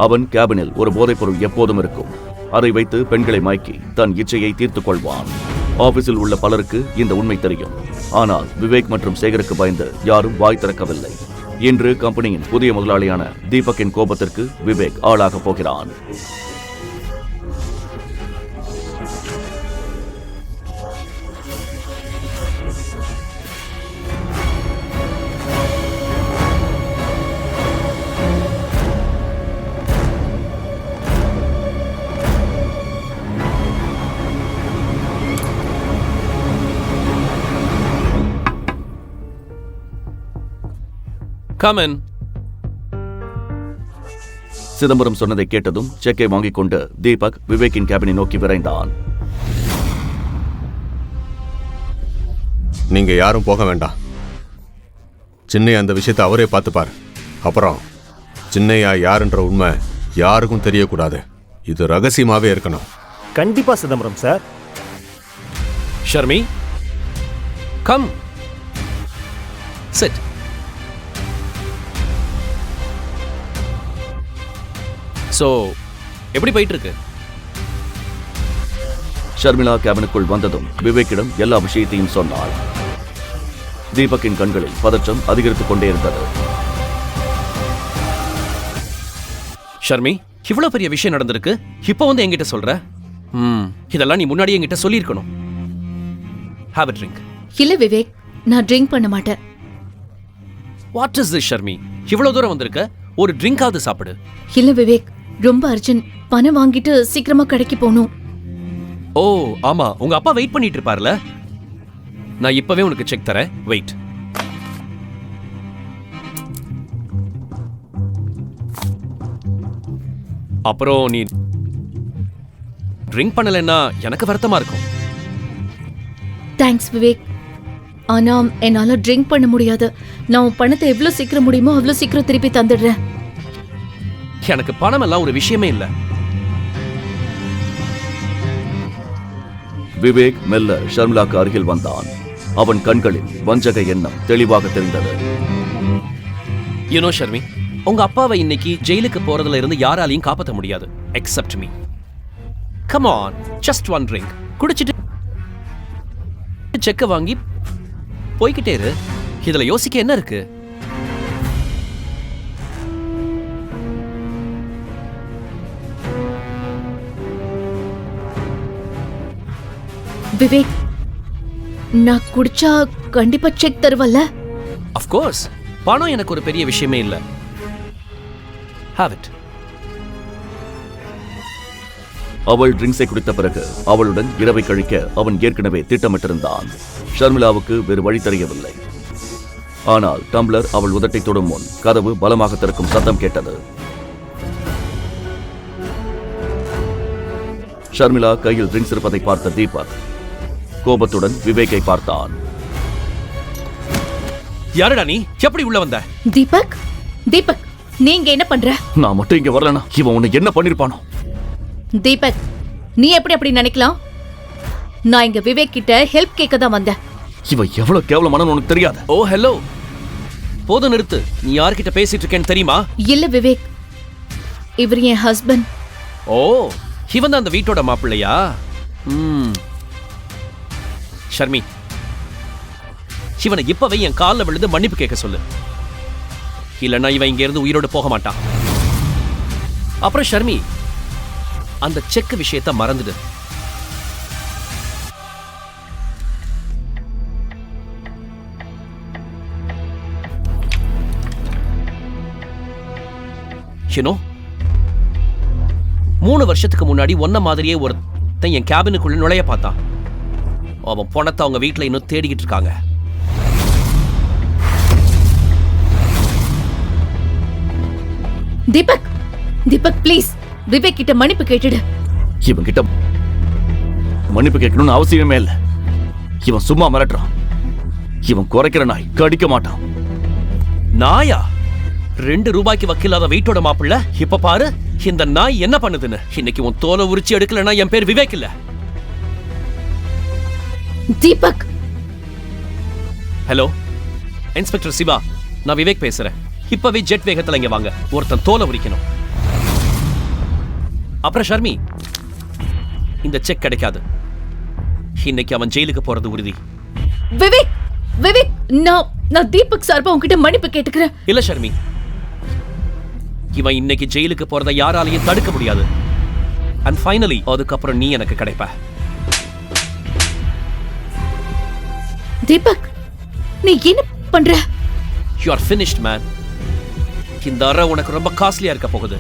அவன் கேபினில் ஒரு போதைப்பொருள் எப்போதும் இருக்கும். அதை வைத்து பெண்களை மயக்கி தன் இச்சையை தீர்த்துக் கொள்வான். ஆபீஸில் உள்ள பலருக்கு இந்த உண்மை தெரியும். ஆனால் விவேக் மற்றும் சேகருக்கு பயந்து யாரும் வாய் திறக்கவில்லை. இன்று கம்பெனியின் புதிய முதலாளியான தீபக்கின் கோபத்திற்கு விவேக் ஆளாக போகிறான். Come in. சிதம்பரம் சொன்னதை கேட்டதும் செக்கை வாங்கிக் கொண்டு தீபக் விவேக்கின் கேபினை நோக்கி விரைந்தான். நீங்க யாரும் போக வேண்டாம். சின்னையா அந்த விஷயத்தை அவரே பார்த்துப்பார். அப்புறம் சின்னையா யாருன்ற உண்மை யாருக்கும் தெரியக்கூடாது. இது ரகசியமாவே இருக்கணும். கண்டிப்பா Chidambaram sir. Sharmi, come. Sit. So, எப்படி போயிட்டு இருக்கு? ஷர்மிளா கேபினுக்குள் வந்ததும் விவேக்கிடம் எல்லா விஷயத்தையும் சொன்னாள். தீபக்கின் கண்களில் பதற்றம் அதிகரித்துக் கொண்டே இருந்தது. ஷர்மி, இவ்வளவு பெரிய விஷயம் நடந்திருக்கு, இப்போ வந்து என்கிட்ட சொல்ற? இதெல்லாம் நீ முன்னாடியே என்கிட்ட சொல்லியிருக்கணும். Have a drink. இல்ல விவேக், நான் ட்ரிங்க் பண்ண மாட்டேன். What is this, Sharmi? இவ்வளவு தூரம் வந்திருக்க, ஒரு ட்ரிங்காவது சாப்பிடு. இல்ல விவேக், ரொம்ப அர்ஜென்ட். பணம் வாங்கிட்டு சீக்கிரமா கடைக்கு போகணும். ஓ ஆமா, உங்க அப்பா வெயிட் பண்ணிட்டு இருப்பார்ல. நான் இப்பவே உனக்கு செக் தரேன். வெயிட். அப்புறம் நீ ட்ரிங்க் பண்ணலைன்னா எனக்கு வருத்தமா இருக்கும். தேங்க்ஸ் விவேக். ஆனா என்னால ட்ரிங்க் பண்ண முடியாது. நான் உன் பணத்தை எவ்வளவு சீக்கிரம் முடியுமோ அவ்வளவு சீக்கிரம் திருப்பி தந்துடுறேன். எனக்கு பணம் எல்லாம் ஒரு விஷயமே இல்ல. விவேக் மெல்ல ஷர்மிளாக்கு அருகில் வந்தான். அவன் கண்களில் வஞ்சக எண்ணம் தெளிவாக தெரிந்தது. யூனோ ஷர்மி, உங்க அப்பாவை இன்னைக்கு ஜெயிலுக்கு போறதுல இருந்து யாராலையும் காப்பாற்ற முடியாது accept me. Come on, just one drink குடிச்சிட்டு செக்க வாங்கி போய்கிட்டே இரு. இதுல யோசிக்க என்ன இருக்கு? விவேக், நான் குடிச்சா கண்டிப்பா செக் தருவல்ல? Of course. பணம் எனக்கு ஒரு பெரிய விஷயமே இல்ல. Have it. அவள் ட்ரிங்க்ஸை குடித்த பிறகு அவளுடன் இரவை கழிக்க அவன் ஏற்கனவே திட்டமிட்டிருந்தான். ஷர்மிளாவுக்கு வேறு வழி தெரியவில்லை. ஆனால் டம்ளர் அவள் உதட்டை தொடும் முன் கதவு பலமாக திறக்கும் சத்தம் கேட்டது. ஷர்மிளா கையில் ட்ரிங்க்ஸ் இருப்பதை பார்த்த தீபக் கோபத்துடன் விவேக்கை பார்த்தான். யாரடா நீ? எப்படி உள்ள வந்த? தீபக், தீபக், நீங்க என்ன பண்ற? நான் மட்டும் இங்க வரலனா இவன் உன்னை என்ன பண்ணிருப்பானோ? தீபக், நீ எப்படி அப்படி நினைக்கலாம்? நான் இங்க விவேக் கிட்ட ஹெல்ப் கேட்க தான் வந்தேன். இவன் எவ்வளவு கேவலமானு உனக்கு தெரியாது. ஓ ஹலோ, போதும் நிறுத்து. நீ யார்கிட்ட பேசிட்டு இருக்கேன்னு தெரியுமா? இல்ல விவேக், இவர் என் ஹஸ்பண்ட். ஓ, இவன் தான் அந்த வீட்டோட மாப்பிள்ளையா? ஷர்மி, இவனை இப்பவே என் காலில் விழுந்து மன்னிப்பு கேட்க சொல்லு. இல்லைன்னா இவன் இங்க இருந்து உயிரோடு போக மாட்டான். அப்புறம் ஷர்மி, அந்த செக் விஷயத்தை மறந்துடு. யூனோ, 3 வருஷத்துக்கு முன்னாடி ஒன்ன மாதிரியே ஒருத்தன் என் கேபினுக்குள்ள நுழைய பார்த்தான். அவன் பணத்தை அவங்க வீட்டுல இன்னும் தேடிக்கிட்டு இருக்காங்க. தீபக், தீபக் ப்ளீஸ் விவேக் கிட்ட மன்னிப்பு கேட்டுடு. இவன் கிட்ட மன்னிப்பு கேட்கணும்னு அவசியமே இல்லை. இவன் சும்மா மிரட்டுறான். இவன் குறைக்கிற நாய், கடிக்க மாட்டான். நாயா? 2 ரூபாய்க்கு வக்கில்லாத வீட்டோட மாப்பிள்ள இப்ப பாரு இந்த நாய் என்ன பண்ணுதுன்னு. இன்னைக்கு உன் தோலை உரிச்சு எடுக்கலன்னா என் பேர் விவேக் இல்ல. தீபக். ஹலோ இன்ஸ்பெக்டர் சிவா, நான் விவேக் பேசுறேன். இப்பவே ஜெட் வேகத்துல இங்க வாங்க. ஒருத்தன் தோலை உரிக்கணும். அப்புறம் ஷர்மி, இந்த செக் கிடைக்காது. இன்னைக்கு அவன் ஜெயிலுக்கு போறது உறுதி. விவேக், விவேக், நான் தீபக் சார்பா உன்கிட்ட மன்னிப்பு கேட்டுக்கிறேன். இல்ல ஷர்மி, இவன் இன்னைக்கு ஜெயிலுக்கு போறதை யாராலையும் தடுக்க முடியாது. அண்ட் ஃபைனலி அதுக்கப்புறம் நீ எனக்கு கிடைப்ப. தீபக், நீ என்ன பண்ற? You are finished, man. இந்த அறை உனக்கு ரொம்ப காஸ்ட்லியா இருக்க போகுது.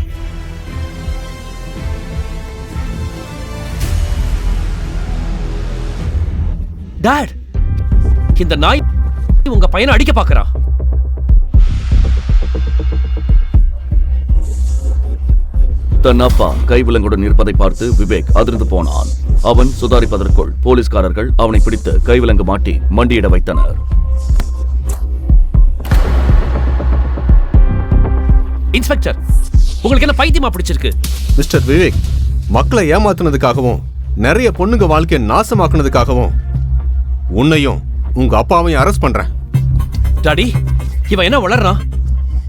டாட், இந்த நாய் உங்க பையனை அடிக்க பார்க்கறான். தன் அப்பா கைவிலங்குடன் இருப்பதை பார்த்து விவேக் அதிர்ந்து போனான். அவன் சுதாரிப்பதற்குள் போலீஸ்காரர்கள் அவனை பிடித்து கைவிலங்கு மாட்டி மண்டியிட வைத்தனர். இன்ஸ்பெக்டர், உங்களுக்கு என்ன பைத்தியமா பிடிச்சிருக்கு? மிஸ்டர் விவேக், மக்களை ஏமாத்துனதுக்காகவும் நிறைய பொண்ணுங்க வாழ்க்கையை நாசமாக்குனதுக்காகவும் உன்னையும் உங்க அப்பாவையும் அரெஸ்ட் பண்றேன். டாடி, இவன் என்ன வளர்றான்?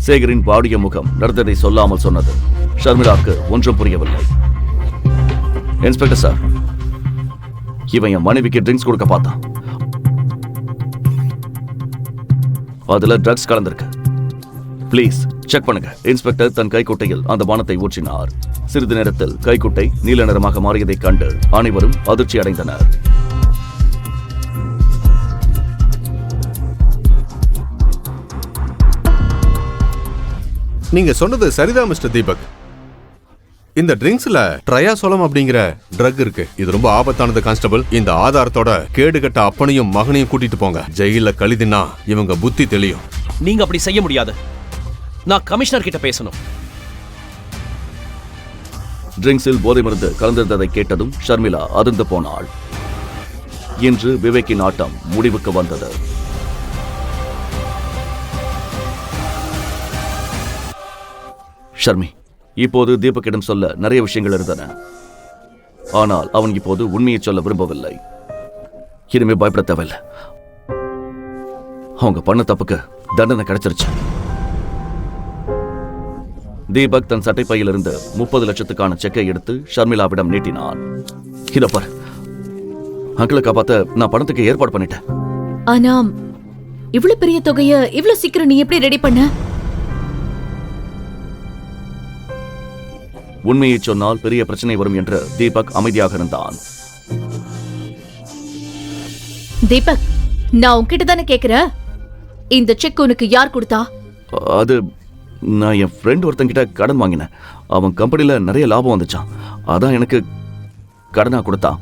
சேகரின் பாடிய முகம் நடந்ததை சொல்லாமல் சொன்னது. ஷர்மிளாக்கு ஒன்றும் புரியவில்லை. இன்ஸ்பெக்டர் சார், இவன் என் மனைவிக்கு ட்ரிங்க்ஸ் கொடுக்க பார்த்தான். அதுல ட்ரக்ஸ் கலந்திருக்கு. ப்ளீஸ் செக் பண்ணுங்க. இன்ஸ்பெக்டர் தன் கைக்குட்டையில் அந்த பானத்தை ஊற்றினார். சிறிது நேரத்தில் கைக்குட்டை நீல நிறமாக மாறியதைக் கண்டு அனைவரும் அதிர்ச்சி அடைந்தனர். நீங்க சொன்னது சரிதான் மிஸ்டர் தீபக். இந்த ட்ரிங்க்ஸ்ல ட்ரையாசோலம் அப்படிங்கிற ட்ரக் இருக்கு. இது ரொம்ப ஆபத்தானது கான்ஸ்டபிள். இந்த ஆதாரத்தோட கேடுகட்ட அப்பனையும் மகனையும் கூட்டிட்டு போங்க. ஜெயில கழிதுனா இவங்க புத்தி தெளியும். நீங்க அப்படி செய்ய முடியாது. நான் கமிஷனர் கிட்ட பேசணும். ட்ரிங்க்ஸில் போதை மருந்து கலந்திருந்ததை கேட்டதும் ஷர்மிளா அதிர்ந்து போனாள். இன்று விவேக்கின் ஆட்டம் முடிவுக்கு வந்தது. ஷர்மி, இப்போது தீபக்கிடம் சொல்ல நிறைய விஷயங்கள் இருந்தன. ஆனால் அவன் இப்போது உண்மையை சொல்ல விரும்பவில்லை. இனிமே பயப்பட தேவையில்லை. அவங்க பண்ண தப்புக்கு தண்டனை கிடைச்சிருச்சு. தீபக் தன் சட்டைப்பையிலிருந்து 30 லட்சத்துக்கான செக்கை எடுத்து ஷர்மிளாவிடம் நீட்டினான். இத பாரு, அங்கிளை காப்பாத்த நான் பணத்துக்கு ஏற்பாடு பண்ணிட்டேன். ஆனா இவ்வளவு பெரிய தொகையை இவ்வளவு சீக்கிரம் நீ எப்படி ரெடி பண்ண? உண்மையை சொன்னால் பெரிய பிரச்சனை வரும் என்று தீபக் அமைதியாக இருந்தான். தீபக், நான் உன்கிட்ட தானே கேக்குறேன், இந்த செக் உனக்கு யார் கொடுத்தா? அது நான் என் ஃப்ரெண்ட் ஒருத்தங்கிட்ட கடன் வாங்கினேன். அவன் கம்பெனில நிறைய லாபம் வந்துச்சான். அதான் எனக்கு கடனா கொடுத்தான்.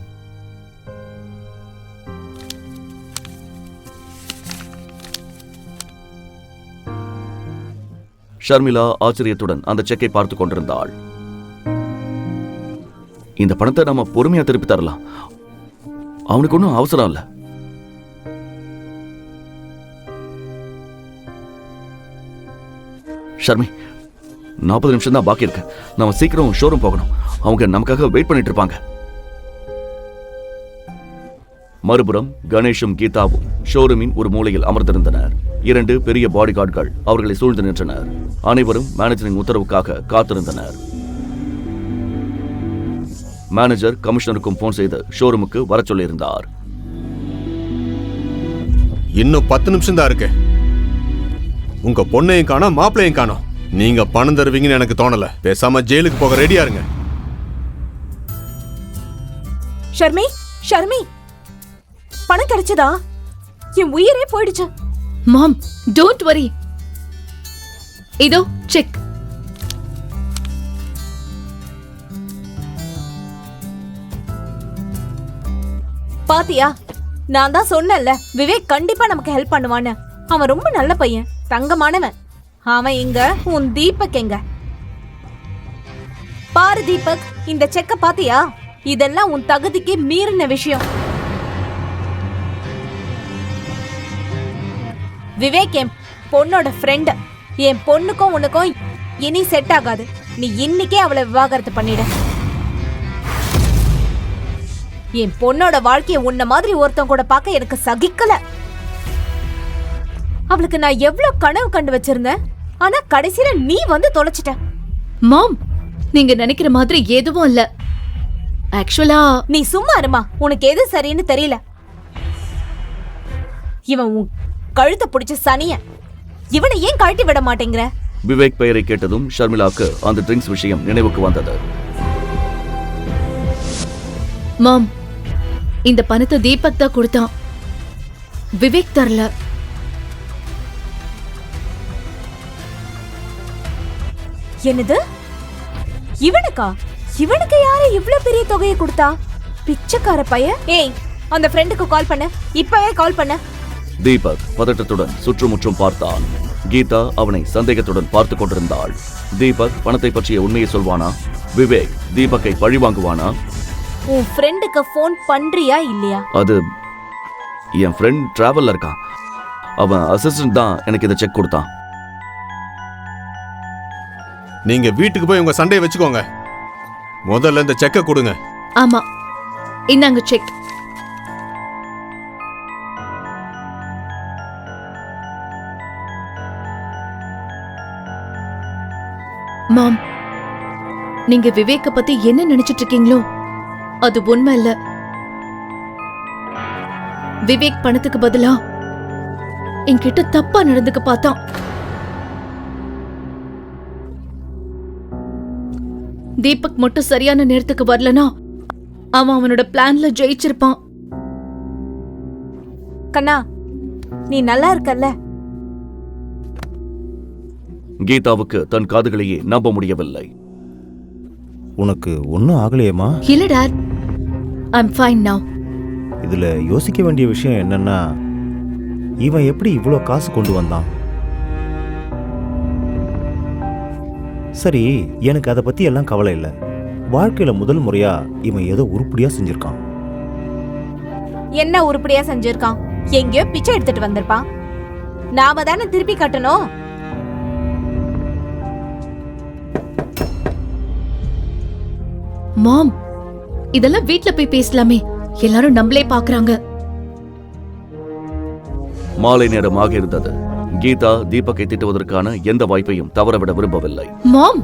ஷர்மிளா ஆச்சரியத்துடன் அந்த செக்கை பார்த்து கொண்டிருந்தாள். இந்த பணத்தை நம்ம பொறுமையா திருப்பி தரலாம், அவனுக்கு ஒன்றும் அவசரம் இல்ல. ஷர்மி, 40 நிமிஷம் தான் பாக்கி இருக்கு. நம்ம சீக்கிரம் ஷோரூம் போகணும். அவங்க நமக்காக வெயிட் பண்ணிட்டு இருப்பாங்க. மறுபுறம் கணேஷும் கீதாவும் ஷோரூமின் ஒரு மூலையில் அமர்ந்திருந்தனர். 2 பெரிய பாடி கார்டுகள் அவர்களை சூழ்ந்து நின்றனர். அனைவரும் மேனேஜரின் உத்தரவுக்காக காத்திருந்தனர். மேனேஜர் கமிஷனருக்கும் போன் செய்து ஷோரூமுக்கு வர சொல்லியிருந்தார். இன்னும் 10 நிமிஷம் தான் இருக்கு. உங்க பொண்ணையும் காணோம், மாப்பிள்ளையும் காணோம். நீங்க பணம் தருவீங்கன்னு எனக்கு தோணல. பேசாம ஜெயிலுக்கு போக ரெடியா இருங்க. ஷர்மி, ஷர்மி, பணம் கிடைச்சதா? என் உயிரே போயிடுச்சு. மாம், டோன்ட் வரி. இதோ செக். பாத்தியா, நான் தான் சொன்னேன்ல, விவேக் கண்டிப்பா நமக்கு ஹெல்ப் பண்ணுவான்னு. அவன் ரொம்ப நல்ல பையன், தங்கமானவன். அவன் எங்க, உன் தீபக் எங்க? பாரு தீபக், இந்த செக்க பாத்தியா? இதெல்லாம் உன் தகுதிக்கு மீறின விஷயம். விவேக் என் பொண்ணோட ஃப்ரெண்ட். என் பொண்ணுக்கும் உனக்கும் இனி செட் ஆகாது. நீ இன்னைக்கே அவளை விவாகரத்து பண்ணிட. என் பொண்ணோட வாழ்க்கையை உன்ன மாதிரி ஒருத்தன் கூட பார்க்க எனக்கு சகிக்கல. அவளுக்கு நான் எவ்வளவு கனவு கண்டு வச்சிருந்தேன், ஆனா கடைசியில நீ வந்து தொலைச்சிட்ட. மாம், நீங்க நினைக்கிற மாதிரி எதுவும் இல்ல. ஆக்சுவலா நீ சும்மா இருமா, உனக்கு எது சரின்னு தெரியல. இவன் உன் கழுத்தை பிடிச்ச சனிய. இவனை ஏன் கழட்டி விட மாட்டேங்கிற? விவேக் பெயரை கேட்டதும் ஷர்மிளாக்கு அந்த ட்ரிங்க்ஸ் விஷயம் நினைவுக்கு வந்தது. மாம், இந்த பணத்தை தீபக் தான் கொடுத்தான், விவேக் தரல. என்னது? இவனுக்கா? இவனுக்கு யாரு இவ்ளோ பெரிய தொகையை கொடுத்தா? பிச்சைக்கார பையன். ஏய், அந்த ஃப்ரெண்டுக்கு கால் பண்ணு, இப்பவே கால் பண்ணு. தீபக் பதட்டத்துடன் சுற்றுமுற்றும் பார்த்தான். கீதா அவனை சந்தேகத்துடன் பார்த்து கொண்டிருந்தாள். தீபக் பணத்தை பற்றிய உண்மையை சொல்வானா? விவேக் தீபக்கை பழி வாங்குவானா? உன் ஃப்ரெண்டுக்கு ஃபோன் பண்றியா இல்லையா? அது என் ஃப்ரெண்ட் டிராவல்ல இருக்கான். அவன் அசிஸ்டன்ட் தான் எனக்கு இந்த செக் கொடுத்தான். நீங்க வீட்டுக்கு போய் உங்க சண்டையை வச்சுக்கோங்க. முதல்ல இந்த செக்கை கொடுங்க. ஆமா, இந்தாங்க செக். மாம், நீங்க விவேக்க பத்தி என்ன நினைச்சிட்டு இருக்கீங்களோ அது உண்மை இல்ல. விவேக் பணத்துக்கு பதிலா என்கிட்ட தப்பா நடந்துக்க பார்த்தான். தீபக் மட்டும் சரியான நேரத்துக்கு வரலனா அவன் அவனோட பிளான்ல ஜெயிச்சிருப்பான். கண்ணா, நீ நல்லா இருக்கல்ல? கீதாவுக்கு தன் காதுகளையே நம்ப முடியவில்லை. உனக்கு ஒன்றும் ஆகலையேம்மா? இல்ல டாட், ஐம் ஃபைன் நவ். இதுல யோசிக்க வேண்டிய விஷயம் என்னன்னா, இவன் எப்படி இவ்வளோ காசு கொண்டு வந்தான்? சரி, எனக்கு அதை பத்தி எல்லாம் கவலை இல்லை. வாழ்க்கையில முதல் முறையா இவன் ஏதோ உருப்படியா செஞ்சிருக்கான். என்ன உருப்படியா செஞ்சிருக்கான்? எங்கேயோ பிச்சை எடுத்துட்டு வந்திருப்பான். நாம தானே திருப்பி கட்டணும். மாம், இதெல்லாம் வீட்ல போய் பேசலாமே, எல்லாரும் நம்மளே பாக்குறாங்க. மாலை நேரமாக இருந்தது. கீதா தீபக்கை திட்டுவதற்கான எந்த வாய்ப்பையும் தவறவிட விரும்பவில்லை. மாம்,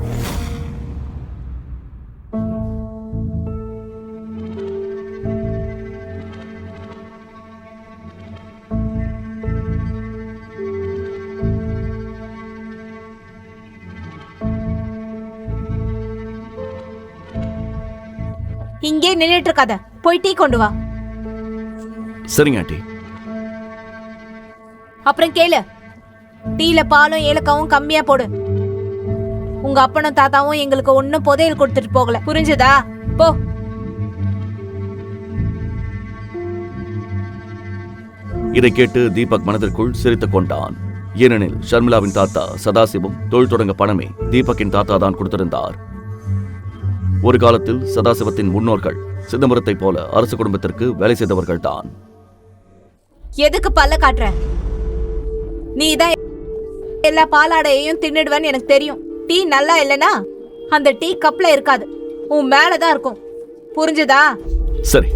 இங்கே நின்னுட்டு இருக்காத, போய் டீ கொண்டு வா. சரிங்க ஆண்டி. அப்புறம் கேளு, டீல பாலும் ஏலக்காவும் கம்மியா போடு. உங்க அப்பனும் தாத்தாவும் எங்களுக்கு ஒன்னும் புதையல் கொடுத்துட்டு போகல, புரிஞ்சுதா? போ. இதை கேட்டு தீபக் மனதிற்குள் சிரித்துக் கொண்டான். ஏனெனில் ஷர்மிளாவின் தாத்தா சதாசிவம் தொழில் தொடங்க பணமே தீபக்கின் தாத்தா தான் கொடுத்திருந்தார். ஒரு காலத்தில் சதாசிவத்தின் முன்னோர்கள் சிதம்பரத்தைப் போல அரசு குடும்பத்திற்கு வேலை செய்தவர்கள் தான். எதுக்கு பல்ல காட்டுற? நீ தான் எல்லா பாலாடையையும் தின்னுடுவேன்னு எனக்கு தெரியும். டீ நல்லா இல்லனா அந்த டீ கப்ல இருக்காது, உன் மேலதான் இருக்கும். புரிஞ்சுதா? சரி.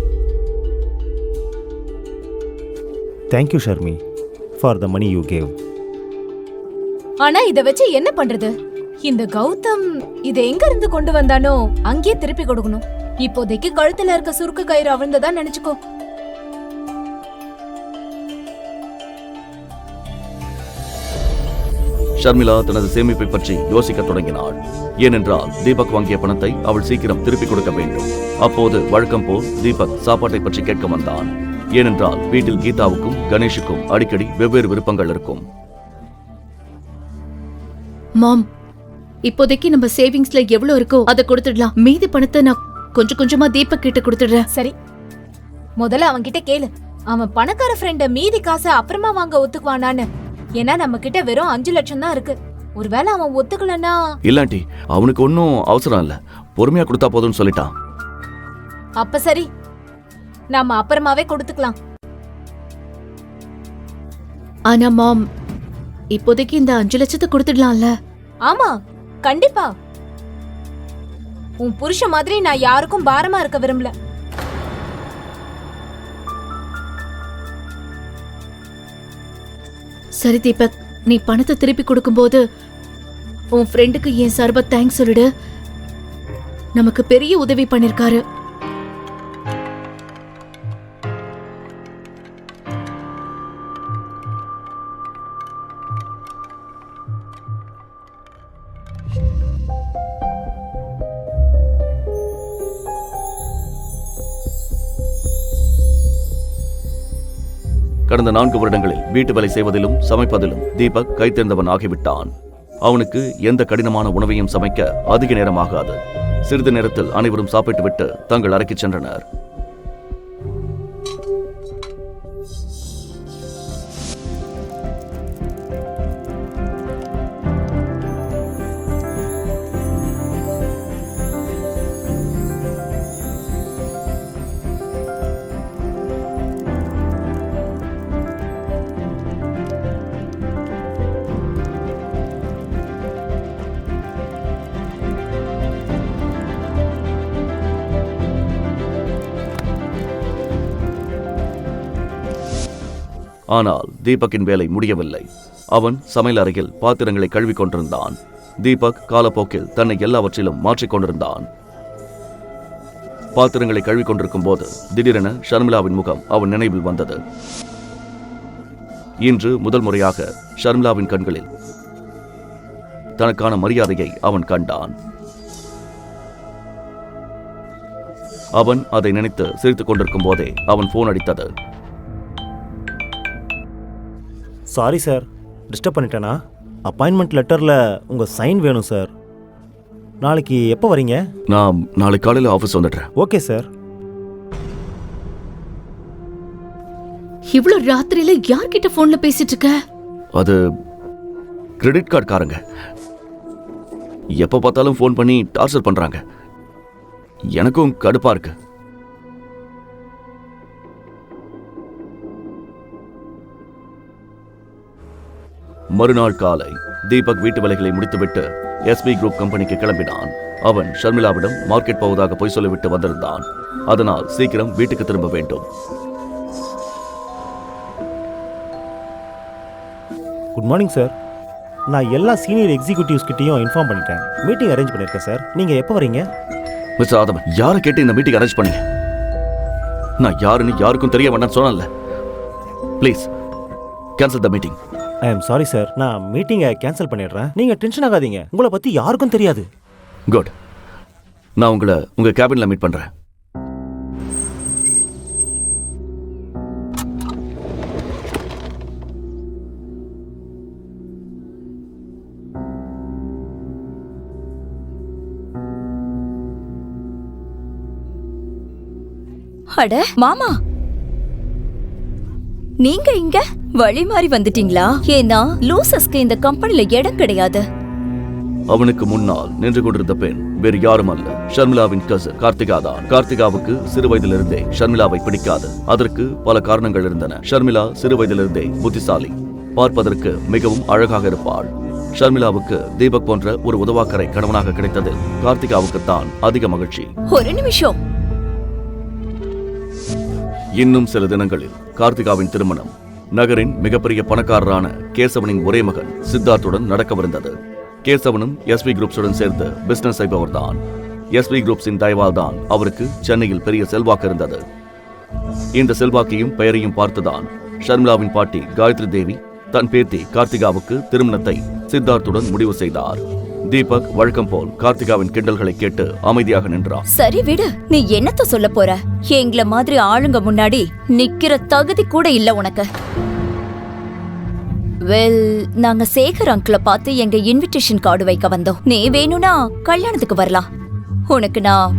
Thank you Sharmi for the money you gave. ஆனா இத வச்சு என்ன பண்றது? இந்த கௌதம் இதை எங்க இருந்து கொண்டு வந்தானோ அங்கேயே திருப்பி கொடுக்கணும். இப்போதைக்கு கழுத்துல இருக்க சுருக்கு கயிறு அவிழ்ந்ததா நினைச்சுக்கோ. ஷர்மிளா தனது சேமிப்பை பற்றி யோசிக்க தொடங்கினாள். ஏனென்றால் தீபக் வாங்கிய பணத்தை அவள் சீக்கிரம் திருப்பி கொடுக்க வேண்டும். அப்போது வழக்கம் போல் தீபக் சாப்பாட்டை பற்றி கேட்க வந்தான். ஏனென்றால் வீட்டில் கீதாவுக்கும் கணேஷுக்கும் அடிக்கடி வெவ்வேறு விருப்பங்கள் இருக்கும். மாம், இப்போதைக்கு நம்ம சேவிங்ஸ்ல எவ்வளவு இருக்கோ அதை கொடுத்துடலாம். மீதி பணத்தை நான் கொஞ்சம் கொஞ்சமா தீபக் கிட்ட கொடுத்துடுறேன். சரி, முதல்ல அவன் கிட்ட கேளு, அவன் பணக்கார ஃப்ரெண்ட மீதி காசை அப்புறமா வாங்க ஒத்துக்குவானான்னு. ஏன்னா நம்ம கிட்ட வெறும் 5 லட்சம் தான் இருக்கு. ஒருவேளை அவன் ஒத்துக்கலன்னா? இல்லாண்டி அவனுக்கு ஒன்னும் அவசரம் இல்ல, பொறுமையா கொடுத்தா போதும்னு சொல்லிட்டான். அப்ப சரி, நாம அப்புறமாவே கொடுத்துக்கலாம். ஆனா மாம், இப்போதைக்கு இந்த 5 லட்சத்தை கொடுத்துடலாம்ல? ஆமா, கண்டிப்பா. உன் புருஷன் மாதிரி நான் யாருக்கும் பாரமா இருக்க விரும்பல. சரி தீபக், நீ பணத்தை திருப்பி கொடுக்கும்போது உன் ஃப்ரெண்டுக்கு என் சார்பா தேங்க்ஸ் சொல்லிடு. நமக்கு பெரிய உதவி பண்ணிருக்காரு. கடந்த 4 வருடங்களில் வீட்டு வேலை செய்வதிலும் சமைப்பதிலும் தீபக் கைத்தேர்ந்தவன் ஆகிவிட்டான். அவனுக்கு எந்த கடினமான உணவையும் சமைக்க அதிக நேரம் ஆகாது. சிறிது நேரத்தில் அனைவரும் சாப்பிட்டுவிட்டு தங்கள் அறைக்கு சென்றனர். ஆனால் தீபக்கின் வேலை முடியவில்லை. அவன் சமையல் அறையில் பாத்திரங்களை கழுவிக் கொண்டிருந்தான். தீபக் காலப்போக்கில் தன்னை எல்லாவற்றிலும் மாற்றிக்கொண்டிருந்தான். பாத்திரங்களை கழுவிக் கொண்டிருக்கும் போது திடீரென ஷர்மிளாவின் முகம் அவன் நினைவில் வந்தது. இன்று முதல் முறையாக ஷர்மிளாவின் கண்களில் தனக்கான மரியாதையை அவன் கண்டான். அவன் அதை நினைத்து சிரித்துக் கொண்டிருக்கும் போதே அவன் போன் அடித்தது. சாரி சார், டிஸ்டர்ப் பண்ணிட்டேனா? அப்பாயின்மெண்ட் லெட்டரில் உங்கள் சைன் வேணும் சார். நாளைக்கு எப்போ வரீங்க? நான் நாளை காலையில் ஆஃபீஸ் வந்துடுறேன். Okay sir. இவ்வளவு ராத்திரியில யார்கிட்ட போன்ல பேசிட்டு இருக்க? அது கிரெடிட் கார்டு காரங்க. எப்போ பார்த்தாலும் ஃபோன் பண்ணி டார்ச்சர் பண்றாங்க. எனக்கும் கடுப்பா இருக்கு. மறுநாள் காலை தீபக் வீட்டு வேலைகளை முடித்துவிட்டு எஸ்வி குரூப் கம்பெனிக்கு கிளம்பினான். அவன் ஷர்மிளாவிடம் மார்க்கெட் போவதாக பொய் சொல்லிவிட்டு வந்திருந்தான். அதனால் சீக்கிரம் வீட்டுக்கு திரும்ப வேண்டும். Good morning sir. நான் எல்லா சீனியர் எக்ஸிக்யூட்டிவ்ஸ் கிட்டையும் இன்ஃபார்ம் பண்ணிட்டேன். மீட்டிங் அரேஞ்ச் பண்ணியிருக்கேன் சார். நீங்கள் எப்போ வரீங்க? மிஸ்டர் ஆதவன், யாரை கேட்டு இந்த மீட்டிங் அரேஞ்ச் பண்ணீங்க? நான் யாருன்னு யாருக்கும் தெரிய வேண்டாம்னு சொன்னேன்ல. Please cancel the meeting. I am sorry sir. நான் மீட்டிங்கை கேன்சல் பண்ணிடுறேன். நீங்கள் டென்ஷன் ஆகாதீங்க. உங்களை பற்றி யாருக்கும் தெரியாது. குட். நான் உங்களை உங்கள் கேபினில் மீட் பண்ணுறேன். அட மாமா, நீங்க இங்க வழி மாறி வந்துட்டீங்களா? ஏன்னா லூசஸ்க்கு இந்த கம்பெனில இடம் கிடையாது. அவனுக்கு முன்னால் நின்று கொண்டிருந்த பெண் வேறு யாரும் அல்ல, ஷர்மிளாவின் கசன் கார்த்திகா தான். கார்த்திகாவுக்கு சிறு வயதிலிருந்தே ஷர்மிளாவை பிடிக்காது. அதற்கு பல காரணங்கள் இருந்தன. ஷர்மிளா சிறு வயதிலிருந்தே புத்திசாலி, பார்ப்பதற்கு மிகவும் அழகாக இருப்பாள். ஷர்மிளாவுக்கு தீபக் போன்ற ஒரு உதவாக்கரை கணவனாக கிடைத்ததில் கார்த்திகாவுக்கு தான் அதிக மகிழ்ச்சி. ஒரு நிமிஷம். இன்னும் சில தினங்களில் கார்த்திகாவின் திருமணம் நகரின் மிகப்பெரிய பணக்காரரான கேசவனின் ஒரே மகன் சித்தார்த்துடன் நடக்கவிருந்தது. கேசவனும் எஸ்வி குரூப்ஸுடன் சேர்ந்து பிசினஸ் செய்பவர்தான். எஸ்வி குரூப்ஸின் தயவால் தான் அவருக்கு சென்னையில் பெரிய செல்வாக்கு இருந்தது. இந்த செல்வாக்கையும் பெயரையும் பார்த்துதான் ஷர்மிளாவின் பாட்டி காயத்ரி தேவி தன் பேத்தி கார்த்திகாவுக்கு திருமணத்தை சித்தார்த்துடன் முடிவு செய்தார். தீபக் வழக்கம் போல் கார்த்திகாவின் கிண்டல்களை கேட்டு அமைதியாக நின்றார். சரி விடு, நீ என்னத்த சொல்ல போற? எங்கள மாதிரி ஆளுங்க முன்னாடி நிக்கிற தகுதி கூட இல்ல உனக்கு. வெல், நாங்க சேகர் அங்கிளை பார்த்து எங்க இன்விடேஷன் கார்டு வைக்க வந்தோம். நீ வேணும்னா கல்யாணத்துக்கு வரலாம். உனக்கு நான்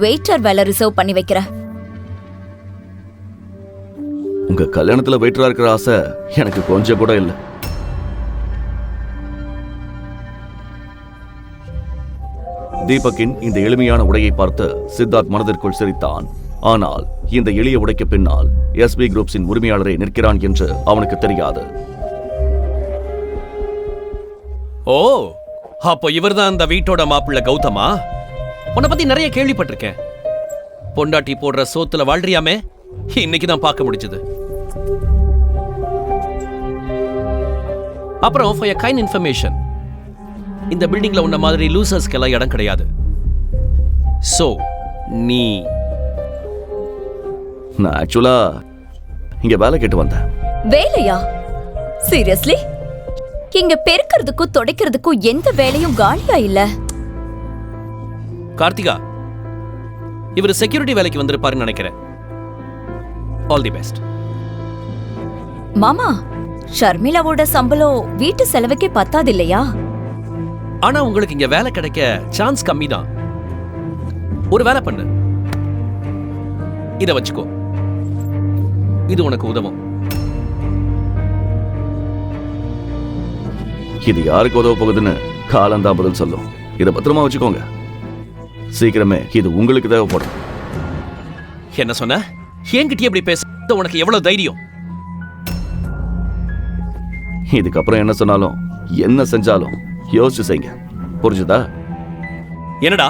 வெயிட்டர் வேலை ரிசர்வ் பண்ணி வைக்கிறேன். உங்க கல்யாணத்துல வெயிட்டரா இருக்கிற ஆசை எனக்கு கொஞ்சம் கூட இல்ல. தீபக்கின் இந்த எளிமையான உடையை பார்த்து சித்தார்த் மனதிற்குள் சிரித்தான். ஆனால் இந்த எளிய உடைக்கு பின்னால் எஸ்பி குரூப்ஸின் உரிமையாளரே நிற்கிறான் என்று அவனுக்கு தெரியாது. ஓ, அப்போ இவர்தான் அந்த வீட்டோட மாப்பிள்ளை கௌதமா? உன்னை பத்தி நிறைய கேள்விப்பட்டிருக்கேன். பொண்டாட்டி போடுற சோத்துல வாழ்றியாமே, இன்னைக்கு தான் பார்க்க முடிஞ்சது. அப்புறம் for your kind information, இந்த பில்டிங்ல உன்ன மாதிரி லூசர்ஸ்க்கெல்லாம் இடம் கிடையாது. சோ நீ நான் ஆக்சுவலா இங்க வேலை கேட்டு வந்தேன். வேலையா? சீரியஸ்லி? இங்க பெருக்கிறதுக்கும் துடைக்கிறதுக்கும் எந்த வேலையும் காலியா இல்ல. கார்த்திகா, இவர் செக்யூரிட்டி வேலைக்கு வந்திருப்பாருன்னு நினைக்கிறேன். All the best. மாமா, ஷர்மிளாவோட சம்பளம் வீட்டு செலவுக்கே பத்தாது இல்லையா? ஆனா உங்களுக்கு இங்க வேலை கிடைக்க சான்ஸ் கம்மி தான். ஒரு வேலை பண்ணு, இத வச்சுக்கோ. இது உனக்கு உதவும். இது யாருக்கு உதவ போகுதுன்னு காலந்தான் பதில் சொல்லும். இதை பத்திரமா வச்சுக்கோங்க. சீக்கிரமே இது உங்களுக்கு தேவைப்படும். என்ன சொன்ன? என்கிட்ட எப்படி பேச உனக்கு எவ்வளவு தைரியம்? இதுக்கப்புறம் என்ன சொன்னாலும் என்ன செஞ்சாலும் யோசிச்சு செய்யுங்க. புரிஞ்சுதா? என்னடா?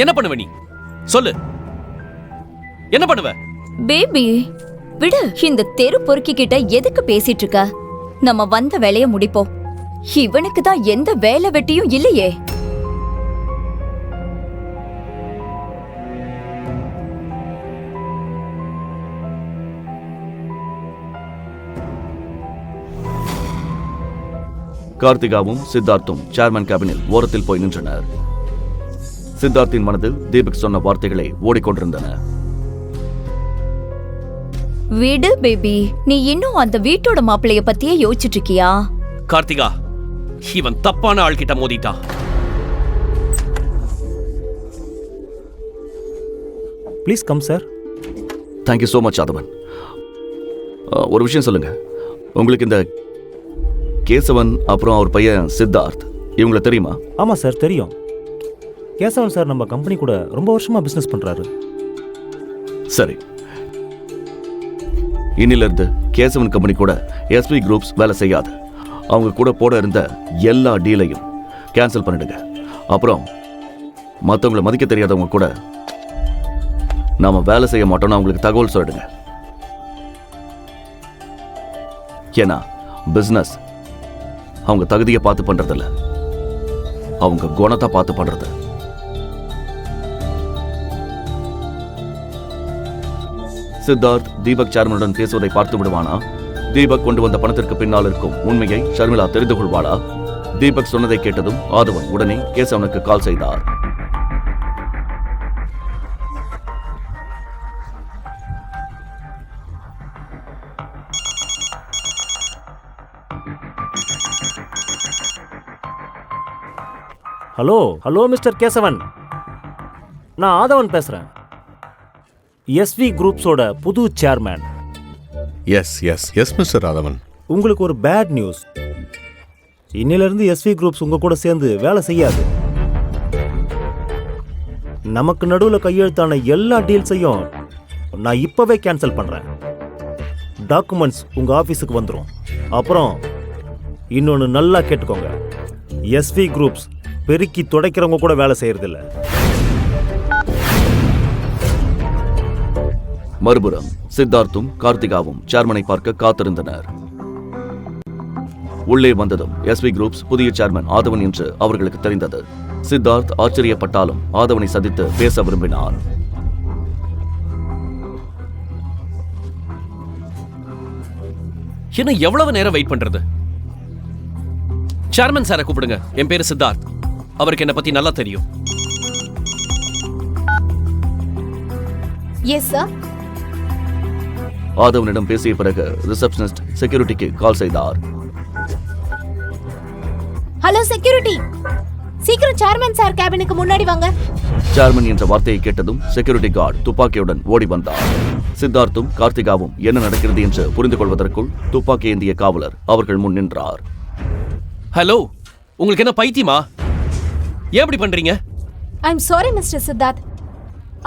என்ன பண்ணுவ நீ? சொல்லு, என்ன பண்ணுவ? பேபி விடு. இந்த தெரு பொறுக்கி கிட்ட எதுக்கு பேசிட்டு இருக்க? நம்ம வந்த வேலைய முடிப்போம். இவனுக்கு தான் எந்த வேலை வெட்டியும் இல்லையே. கார்த்திகாவும் சித்தார்த்தும் சேர்மன் கேபினில் ஓரத்தில் போய் நின்றனர். சித்தார்த்தின் மனதில் தீபக் சொன்ன வார்த்தைகளை ஓடிக்கொண்டிருந்தன. விடு பேபி, நீ இன்னும் அந்த வீட்டோட மாப்பிளைய பத்தியே யோசிச்சுட்டு இருக்கியா? கார்த்திகா, இவன் தப்பான ஆள்கிட்ட மோதிட்டான். Please come sir. Thank you so much Aadhavan. ஒரு விஷயம் சொல்லுங்க, உங்களுக்கு இந்த கேசவன் அப்புறம் அவர் பையன் சித்தார்த் இவங்களை தெரியுமா? ஆமாம் சார், தெரியும். கேசவன் சார் நம்ம கம்பெனி கூட ரொம்ப வருஷமாக பிஸ்னஸ் பண்ணுறாரு. சரி, இன்னிலிருந்து கேசவன் கம்பெனி கூட எஸ்பி குரூப்ஸ் வேலை செய்யாது. அவங்க கூட போட இருந்த எல்லா டீலையும் கேன்சல் பண்ணிடுங்க. அப்புறம் மற்றவங்களை மதிக்க தெரியாதவங்க கூட நாம வேலை செய்ய மாட்டோம்னு அவங்களுக்கு தகவல் சொல்லிடுங்க. ஏன்னா பிஸ்னஸ் அவங்க தகுதியை பார்த்து பண்றதில்ல, அவங்க குணத்தை பார்த்து பண்றது. சித்தார்த் தீபக் சேர்மனுடன் பேசுவதை பார்த்து விடுவானா? தீபக் கொண்டு வந்த பணத்திற்கு பின்னால் இருக்கும் உண்மையை ஷர்மிளா தெரிந்து கொள்வாளா? தீபக் சொன்னதை கேட்டதும் ஆதவன் உடனே கேசவனுக்கு கால் செய்தார். ஹலோ ஹலோ மிஸ்டர் கேசவன், நான் ஆதவன் பேசுகிறேன். எஸ்வி குரூப்ஸோட புது chairman. Yes yes yes mister ராதவன். உங்களுக்கு ஒரு பேட் நியூஸ். இன்னிலிருந்து எஸ்வி குரூப்ஸ் உங்க கூட சேர்ந்து வேலை செய்யாது. நமக்கு நடுவில் கையெழுத்தான எல்லா டீல்ஸையும் நான் இப்பவே கேன்சல் பண்றேன். டாக்குமெண்ட்ஸ் உங்க ஆபீஸுக்கு வந்துடும். அப்புறம் இன்னொன்று நல்லா கேட்டுக்கோங்க, எஸ்வி குரூப்ஸ் பெருக்கி துடைக்கிறவங்க கூட வேலை செய்யறதில்ல. மறுபுறம் சித்தார்த்தும் கார்த்திகாவும் சேர்மனை பார்க்க காத்திருந்தனர். உள்ளே வந்ததும் எஸ்வி குரூப்ஸ் புதிய சேர்மன் ஆதவன் என்று அவர்களுக்கு தெரிந்தது. சித்தார்த் ஆச்சரியப்பட்டாலும் ஆதவனை சந்தித்து பேச விரும்பினார். என்ன எவ்வளவு நேரம் வெயிட் பண்றது? சேர்மன் சாரை கூப்பிடுங்க. என் பேரு சித்தார்த். அவருக்கு என்ன பத்தி நல்லா தெரியும். Yes sir. ஆதவனிடம் பேசிய பிறகு ரிசப்ஷனிஸ்ட் செக்யூரிட்டிக்கு கால் செய்தார். ஹலோ செக்யூரிட்டி, சீக்கிரம் சேர்மன் சார் கேபினுக்கு முன்னாடி வாங்க. சேர்மன் என்ற வார்த்தையை கேட்டதும் செக்யூரிட்டி கார்டு துப்பாக்கியுடன் ஓடி வந்தார். சித்தார்த்தும் கார்த்திகாவும் என்ன நடக்கிறது என்று புரிந்து கொள்வதற்குள் துப்பாக்கி ஏந்திய காவலர் அவர்கள் முன் நின்றார். ஹலோ, உங்களுக்கு என்ன பைத்தியமா? ஏன் இப்படி பண்றீங்க? I am sorry mister Siddharth.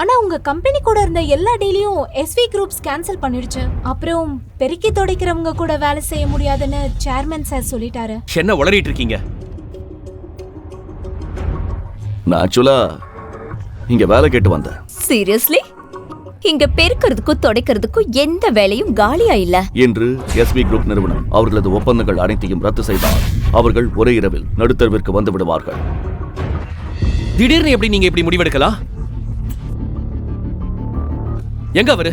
ஆனா உங்க கம்பெனி கூட இருந்த எல்லா டீலையும் எஸ்வி குரூப்ஸ் கேன்சல் பண்ணிடுச்சு. அப்புறம் பெருக்கி துடைக்கிறவங்க கூட வேலை செய்ய முடியாதுன்னு சேர்மன் சார் சொல்லிட்டாரு. என்ன உளறிட்டு இருக்கீங்க? நான் ஆக்சுவலா இங்க வேலை கேட்டு வந்தேன். சீரியஸ்லி? இங்க பெருக்கிறதுக்கும் துடைக்கிறதுக்கும் எந்த வேலையும் காலியா இல்ல என்று எஸ்வி குரூப் நிறுவனம் அவர்களது ஒப்பந்தங்கள் அனைத்தையும் ரத்து செய்தார். அவர்கள் ஒரே இரவில் நடுத்தருவிற்கு வந்து விடுவார்கள். திடீர்னு எப்படி நீங்க இப்படி முடிவெடுக்கலாம்? எங்க அவரு?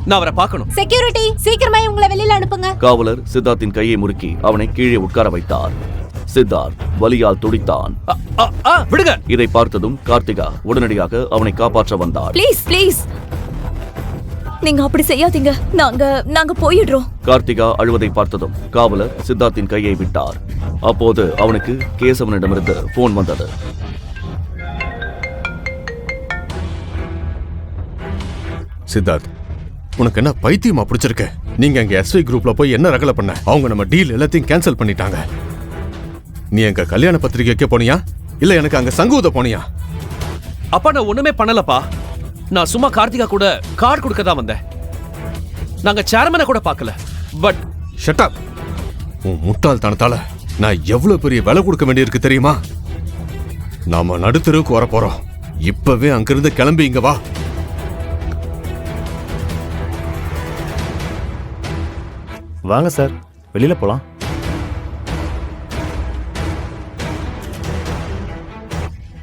நான் அவரை பார்க்கணும். செக்யூரிட்டி, சீக்கிரமா உங்களை வெளியில அனுப்புங்க. காவலர் சித்தார்த்தின் கையை முறுக்கி அவனை கீழே உட்கார வைத்தார். சித்தார்த் வலியால் துடித்தான். விடுங்க. இதை பார்த்ததும் கார்த்திகா உடனடியாக அவனை காப்பாற்ற வந்தார். ப்ளீஸ் ப்ளீஸ், நீங்க அப்படி செய்யாதீங்க. நாங்க போயிடுறோம். கார்த்திகா அழுவதை பார்த்ததும் காவலர் சித்தார்த்தின் கையை விட்டார். அப்போது அவனுக்கு கேசவனிடமிருந்து போன் வந்தது. சித்தார்த், உனக்கு என்ன பைத்தியமா பிடிச்சிருக்க? நீங்க எங்க எஸ்வி குரூப்ல போய் என்ன ரகலை பண்ண? அவங்க நம்ம டீல் எல்லாத்தையும் கேன்சல் பண்ணிட்டாங்க. நீ எங்க கல்யாண பத்திரிகை வைக்க போனியா இல்ல எனக்கு அங்க சங்கூத போனியா? அப்பா, நான் ஒண்ணுமே பண்ணலப்பா. நான் சும்மா கார்த்திகா கூட கார்டு கொடுக்க தான் வந்தேன். நாங்க சேர்மனை கூட பார்க்கல. But shut up. உன் முட்டாள்தனத்தால நான் எவ்வளவு பெரிய விலை கொடுக்க வேண்டியிருக்கு தெரியுமா? நாம நடுத்தருவுக்கு வர போறோம். இப்பவே அங்கிருந்து கிளம்பி இங்க வா. வாங்க சார், வெளியில போலாம்.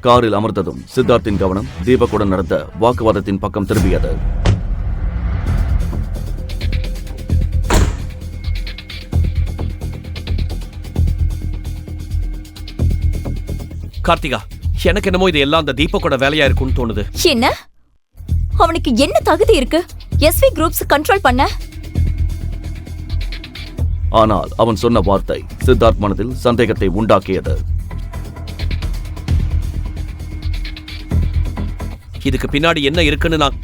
காரில் அமர்ந்ததும் சித்தார்த்தின் கவனம் தீபக்குடன் நடந்த வாக்குவாதத்தின் பக்கம் திரும்பியது. கார்த்திகா, எனக்கு என்னமோ இது எல்லாம் அந்த தீபக்கோட வேலையா இருக்கும்னு தோணுது. என்ன? அவனுக்கு என்ன தகுதி இருக்கு எஸ்வி குரூப்ஸ் கண்ட்ரோல் பண்ண? ஆனால் அவன் சொன்ன வார்த்தை சித்தார்த் மனதில் சந்தேகத்தை உண்டாக்கியது. இதுக்கு பின்னாடி என்ன இருக்குன்னு நான்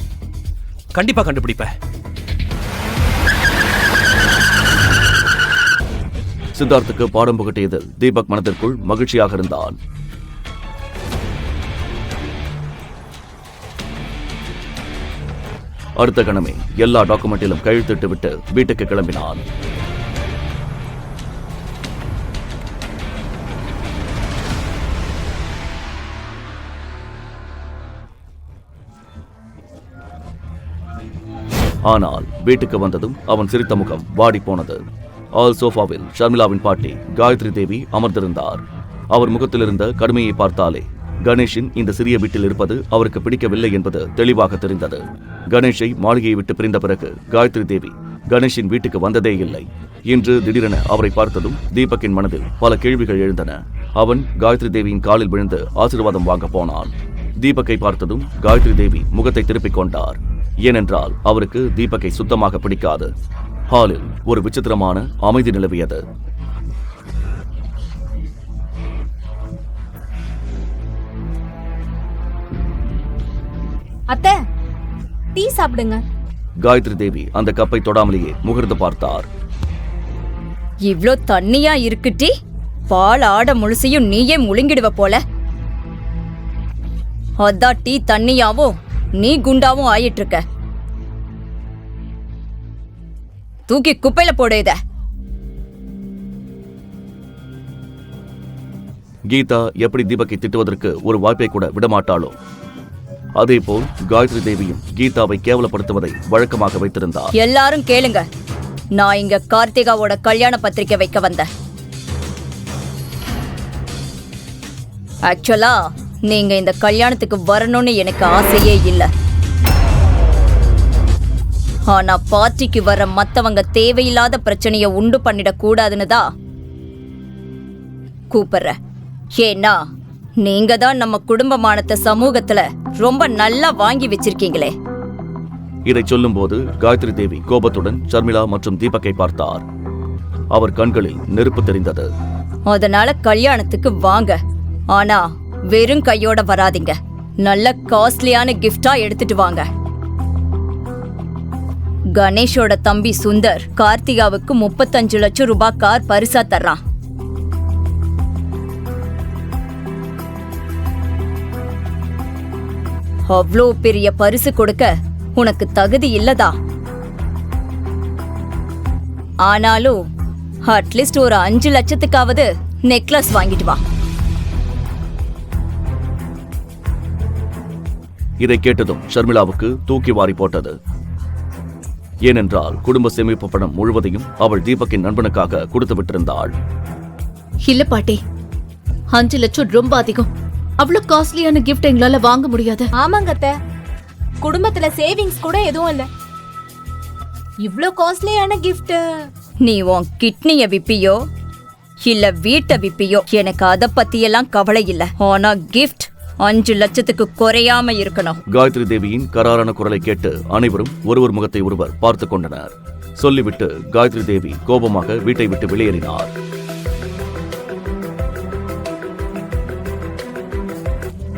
கண்டிப்பா கண்டுபிடிப்பேன். சித்தார்த்துக்கு பாடம் புகட்டியதில் தீபக் மனதிற்குள் மகிழ்ச்சியாக இருந்தான். அடுத்த கணமே எல்லா டாக்குமெண்டிலும் கையெழுத்திட்டு விட்டு வீட்டுக்கு கிளம்பினான். ஆனால் வீட்டுக்கு வந்ததும் அவன் சிரித்த முகம் வாடி போனது. ஆல் சோஃபாவில் ஷர்மிளாவின் பாட்டி காயத்ரி தேவி அமர்ந்திருந்தார். அவர் முகத்தில் இருந்த கடுமையை பார்த்தாலே கணேஷின் இந்த சிறிய வீட்டில் இருப்பது அவருக்கு பிடிக்கவில்லை என்பது தெளிவாக தெரிந்தது. கணேஷை மாளிகையை விட்டு பிரிந்த பிறகு காயத்ரி தேவி கணேஷின் வீட்டுக்கு வந்ததே இல்லை. இன்று திடீரென அவரை பார்த்ததும் தீபக்கின் மனதில் பல கேள்விகள் எழுந்தன. அவன் காயத்ரி தேவியின் காலில் விழுந்து ஆசீர்வாதம் வாங்க போனான். தீபக்கை பார்த்ததும் காயத்ரி தேவி முகத்தை திருப்பிக் கொண்டார். ஏனென்றால் அவருக்கு தீபக்கை சுத்தமாக பிடிக்காது. ஹாலில் ஒரு விசித்திரமான அமைதி நிலவியது. அத்தை, டீ சாப்பிடுங்க. காயத்ரி தேவி அந்த கப்பை தொடாமலேயே முகர்ந்து பார்த்தார். இவ்ளோ தண்ணியா இருக்கு டீ? பால் ஆட முழுசையும் நீயே முழுங்கிடுவ போல. அதான் டீ தண்ணியாவும் நீ குண்டாவும் ஆயிட்டு இருக்க. தூக்கி குப்பையில போடு இத. கீதா எப்படி தீபக்கை திட்டுவதற்கு ஒரு வாய்ப்பை கூட விடமாட்டாளோ அதேபோல் காயத்ரி தேவியும் கீதாவை கேவலப்படுத்துவதை வழக்கமாக வைத்திருந்தார். எல்லாரும் கேளுங்க, நான் இங்க கார்த்திகாவோட கல்யாண பத்திரிக்கை வைக்க வந்தேன். ஆக்சுவலா நீங்க இந்த கல்யாணத்துக்கு வரணும்னு எனக்கு ஆசையே இல்லை. ஆனா பார்ட்டிக்கு வர மத்தவங்க தேவையில்லாத பிரச்சனைய உண்டு பண்ணிடக் கூடாதுன்னு தான் கூப்பிடுறேன். ஏன்னா நீங்க தான் நம்ம குடும்பமானத்தை சமூகத்துல ரொம்ப நல்லா வாங்கி வச்சிருக்கீங்களே. இதை சொல்லும்போது காயத்ரி தேவி கோபத்துடன் ஷர்மிளா மற்றும் தீபக்கை பார்த்தார். அவர் கண்களில் நெருப்பு தெரிந்தது. அதனால கல்யாணத்துக்கு வாங்க, ஆனா வெறும் கையோட வராதீங்க. நல்ல காஸ்ட்லியான கிஃப்டா எடுத்துட்டு வாங்க. கணேஷோட தம்பி சுந்தர் கார்த்திகாவுக்கு 35 லட்சம் ரூபாய் கார் பரிசா தர்றான். அவ்வளோ பெரிய பரிசு கொடுக்க உனக்கு தகுதி இல்லதா? ஆனாலும் அட்லீஸ்ட் ஒரு 5 லட்சத்துக்காவது நெக்லஸ் வாங்கிட்டு வா. இதை கேட்டதும் ஷர்மிளாவுக்கு தூக்கி வாரி போட்டது. ஏனென்றால் குடும்ப சேமிப்பு பணம் முழுவதையும் அவள் தீபக்கின் நண்பனுக்காக கொடுத்து விட்டிருந்தாள். இல்ல பாட்டி, 5 லட்சம் ரொம்ப அதிகம். அவ்வளவு காஸ்ட்லியான கிஃப்ட் எங்களால வாங்க முடியாது. ஆமாங்க அத்தை, குடும்பத்துல சேவிங்ஸ் கூட எதுவும் இல்ல. இவ்ளோ காஸ்ட்லியான கிஃப்ட். நீ உன் கிட்னிய விப்பியோ இல்ல வீட்டை விப்பியோ, எனக்கு அத பத்தியெல்லாம் கவலை இல்ல. ஆனா கிஃப்ட் 5 லட்சத்துக்கு குறையாம இருக்கணும். காயத்ரி தேவியின் கராரான குரலை கேட்டு அனைவரும் ஒருவர் முகத்தை ஒருவர் பார்த்து கொண்டனர். சொல்லிவிட்டு காயத்ரி தேவி கோபமாக வீட்டை விட்டு வெளியேறினார்.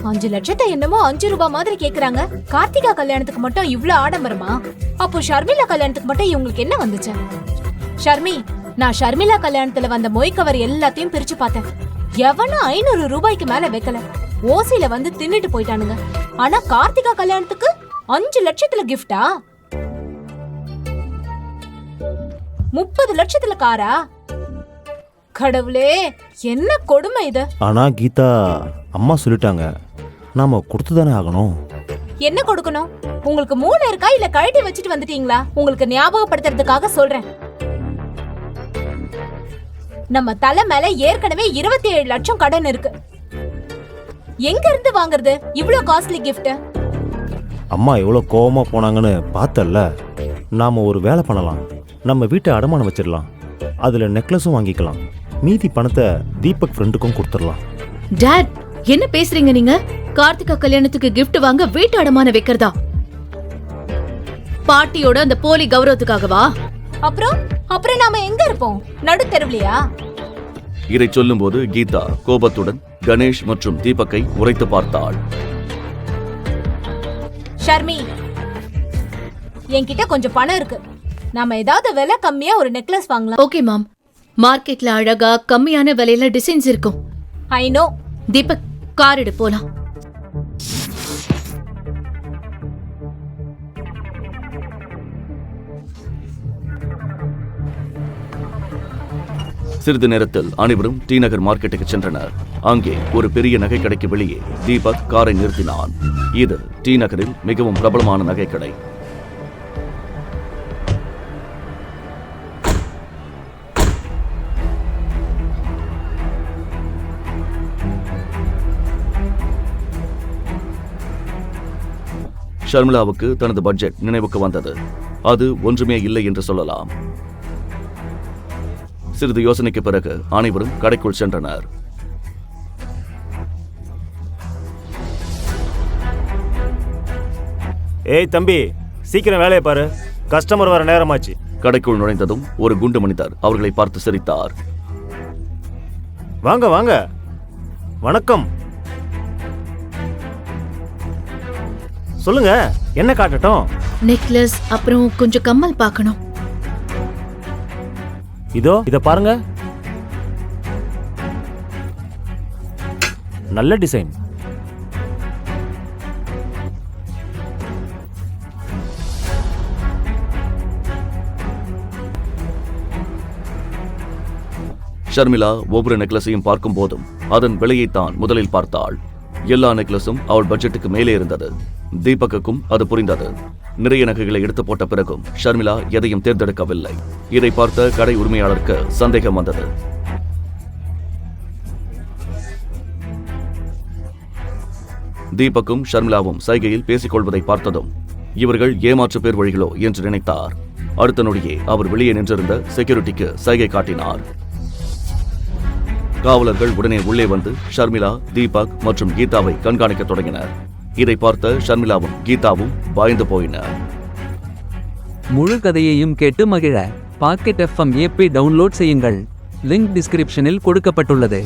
அஞ்சு லட்சத்தை என்னமோ 5 ரூபாய் மாதிரி கேக்குறாங்க. கார்த்திகா கல்யாணத்துக்கு மட்டும் இவ்ளோ ஆடம்பரமா? அப்போ ஷர்மிளா கல்யாணத்துக்கு மட்டும் இவங்களுக்கு என்ன வந்துச்சு? ஷர்மி, நான் ஷர்மிளா கல்யாணத்துல வந்த மொய் கவர் எல்லாத்தையும் பிரிச்சு பார்த்தேன். எவனும் 500 ரூபாய்க்கு மேல வைக்கல. ஓசில வந்து தின்னுட்டு போயிட்டானுங்க. ஆனா கார்த்திகா கல்யாணத்துக்கு 5 லட்சத்துல கிஃப்டா? 30 லட்சத்துல காரா? கடவுளே, என்ன கொடுமை இது. ஆனா கீதா அம்மா சொல்லிட்டாங்க, நாம கொடுத்துதானே ஆகணும். என்ன கொடுக்கணும்? உங்களுக்கு மூளை இருக்கா இல்ல கழட்டி வச்சுட்டு வந்துட்டீங்களா? உங்களுக்கு ஞாபகப்படுத்துறதுக்காக சொல்றேன். நம்ம தலை மேல ஏற்கனவே 27 லட்சம் கடன் இருக்கு. எங்க இருந்து வாங்குறது இவ்ளோ காஸ்ட்லி கிஃப்ட்? அம்மா எவ்வளவு கோவமா போனாங்கன்னு பார்த்தல்ல. நாம ஒரு வேலை பண்ணலாம், நம்ம வீட்டை அடமானம் வச்சிடலாம். அதுல நெக்லஸும் வாங்கிக்கலாம். மீதி பணத்தை தீபக் ஃப்ரெண்டுக்கும் கொடுத்துடலாம். டாட், என்ன பேசுறீங்க நீங்க? கார்த்திகா கல்யாணத்துக்கு கிஃப்ட் வாங்க வீட்டு அடமான வைக்கிறதா? பாட்டியோட அந்த போலி கௌரவத்துக்காகவா? அப்புறம் நாம எங்க இருப்போம்? நடு தெருவுலையா? இதை சொல்லும்போது கீதா கோபத்துடன் கணேஷ் மற்றும் தீபக்கை உரைத்து பார்த்தாள். ஷர்மி, என்கிட்ட கொஞ்சம் பணம் இருக்கு. நாம ஏதாவது விலை கம்மியா ஒரு நெக்லஸ் வாங்கலாம். ஓகே மாம், மார்க்கெட்ல அழகா கம்மியான விலையில டிசைன்ஸ் இருக்கும். I know. தீபக், கார் எடு போலாம். சிறிது நேரத்தில் அனைவரும் டி நகர் மார்க்கெட்டுக்கு சென்றனர். அங்கே ஒரு பெரிய நகை கடைக்கு வெளியே தீபக் காரை நிறுத்தினான். இது டி நகரில் மிகவும் பிரபலமான நகை கடை. ஷர்மிளாவுக்கு தனது பட்ஜெட் நினைவுக்கு வந்தது. அது ஒன்றுமே இல்லை என்று சொல்லலாம். சிறிது யோசனைக்கு பிறகு அனைவரும் கடைக்குள் சென்றனர். ஏய் தம்பி, சீக்கிரம் வேலையை பாரு, கஸ்டமர் வர நேரமாச்சு. கடைக்குள் நுழைந்ததும் ஒரு குண்டு மனிதர் அவர்களை பார்த்து சிரித்தார். வாங்க வாங்க, வணக்கம். சொல்லுங்க, என்ன காட்டட்டும்? நெக்லஸ் அப்புறம் கொஞ்சம் கம்மல் பார்க்கணும். இத பாருங்க, நல்ல டிசைன். ஷர்மிளா ஒவ்வொரு நெக்லஸையும் பார்க்கும் போதும் அதன் விலையைத்தான் முதலில் பார்த்தாள். எல்லா நெக்லஸும் அவள் பட்ஜெட்டுக்கு மேலே இருந்தது. தீபக்குக்கும் அது புரிந்தது. நிறைய நகைகளை எடுத்து போட்ட பிறகும் ஷர்மிளா எதையும் தேர்ந்தெடுக்கவில்லை. இதை பார்த்த கடை உரிமையாளருக்கு சந்தேகம் வந்தது. தீபக்கும் ஷர்மிளாவும் சைகையில் பேசிக் கொள்வதை பார்த்ததும் இவர்கள் ஏமாற்று பேர் வழிகளோ என்று நினைத்தார். அடுத்த நொடியே அவர் வெளியே நின்றிருந்த செக்யூரிட்டிக்கு சைகை காட்டினார். காவலர்கள் உடனே உள்ளே வந்து ஷர்மிளா, தீபக் மற்றும் கீதாவை கண்காணிக்க தொடங்கினர். இதை பார்த்த ஷர்மிளாவும் கீதாவும் பயந்து போயினர். முழு கதையையும் கேட்டு மகிழ பாக்கெட் FM ஆப்பை டவுன்லோட் செய்யுங்கள். லிங்க் டிஸ்கிரிப்ஷனில் கொடுக்கப்பட்டுள்ளது.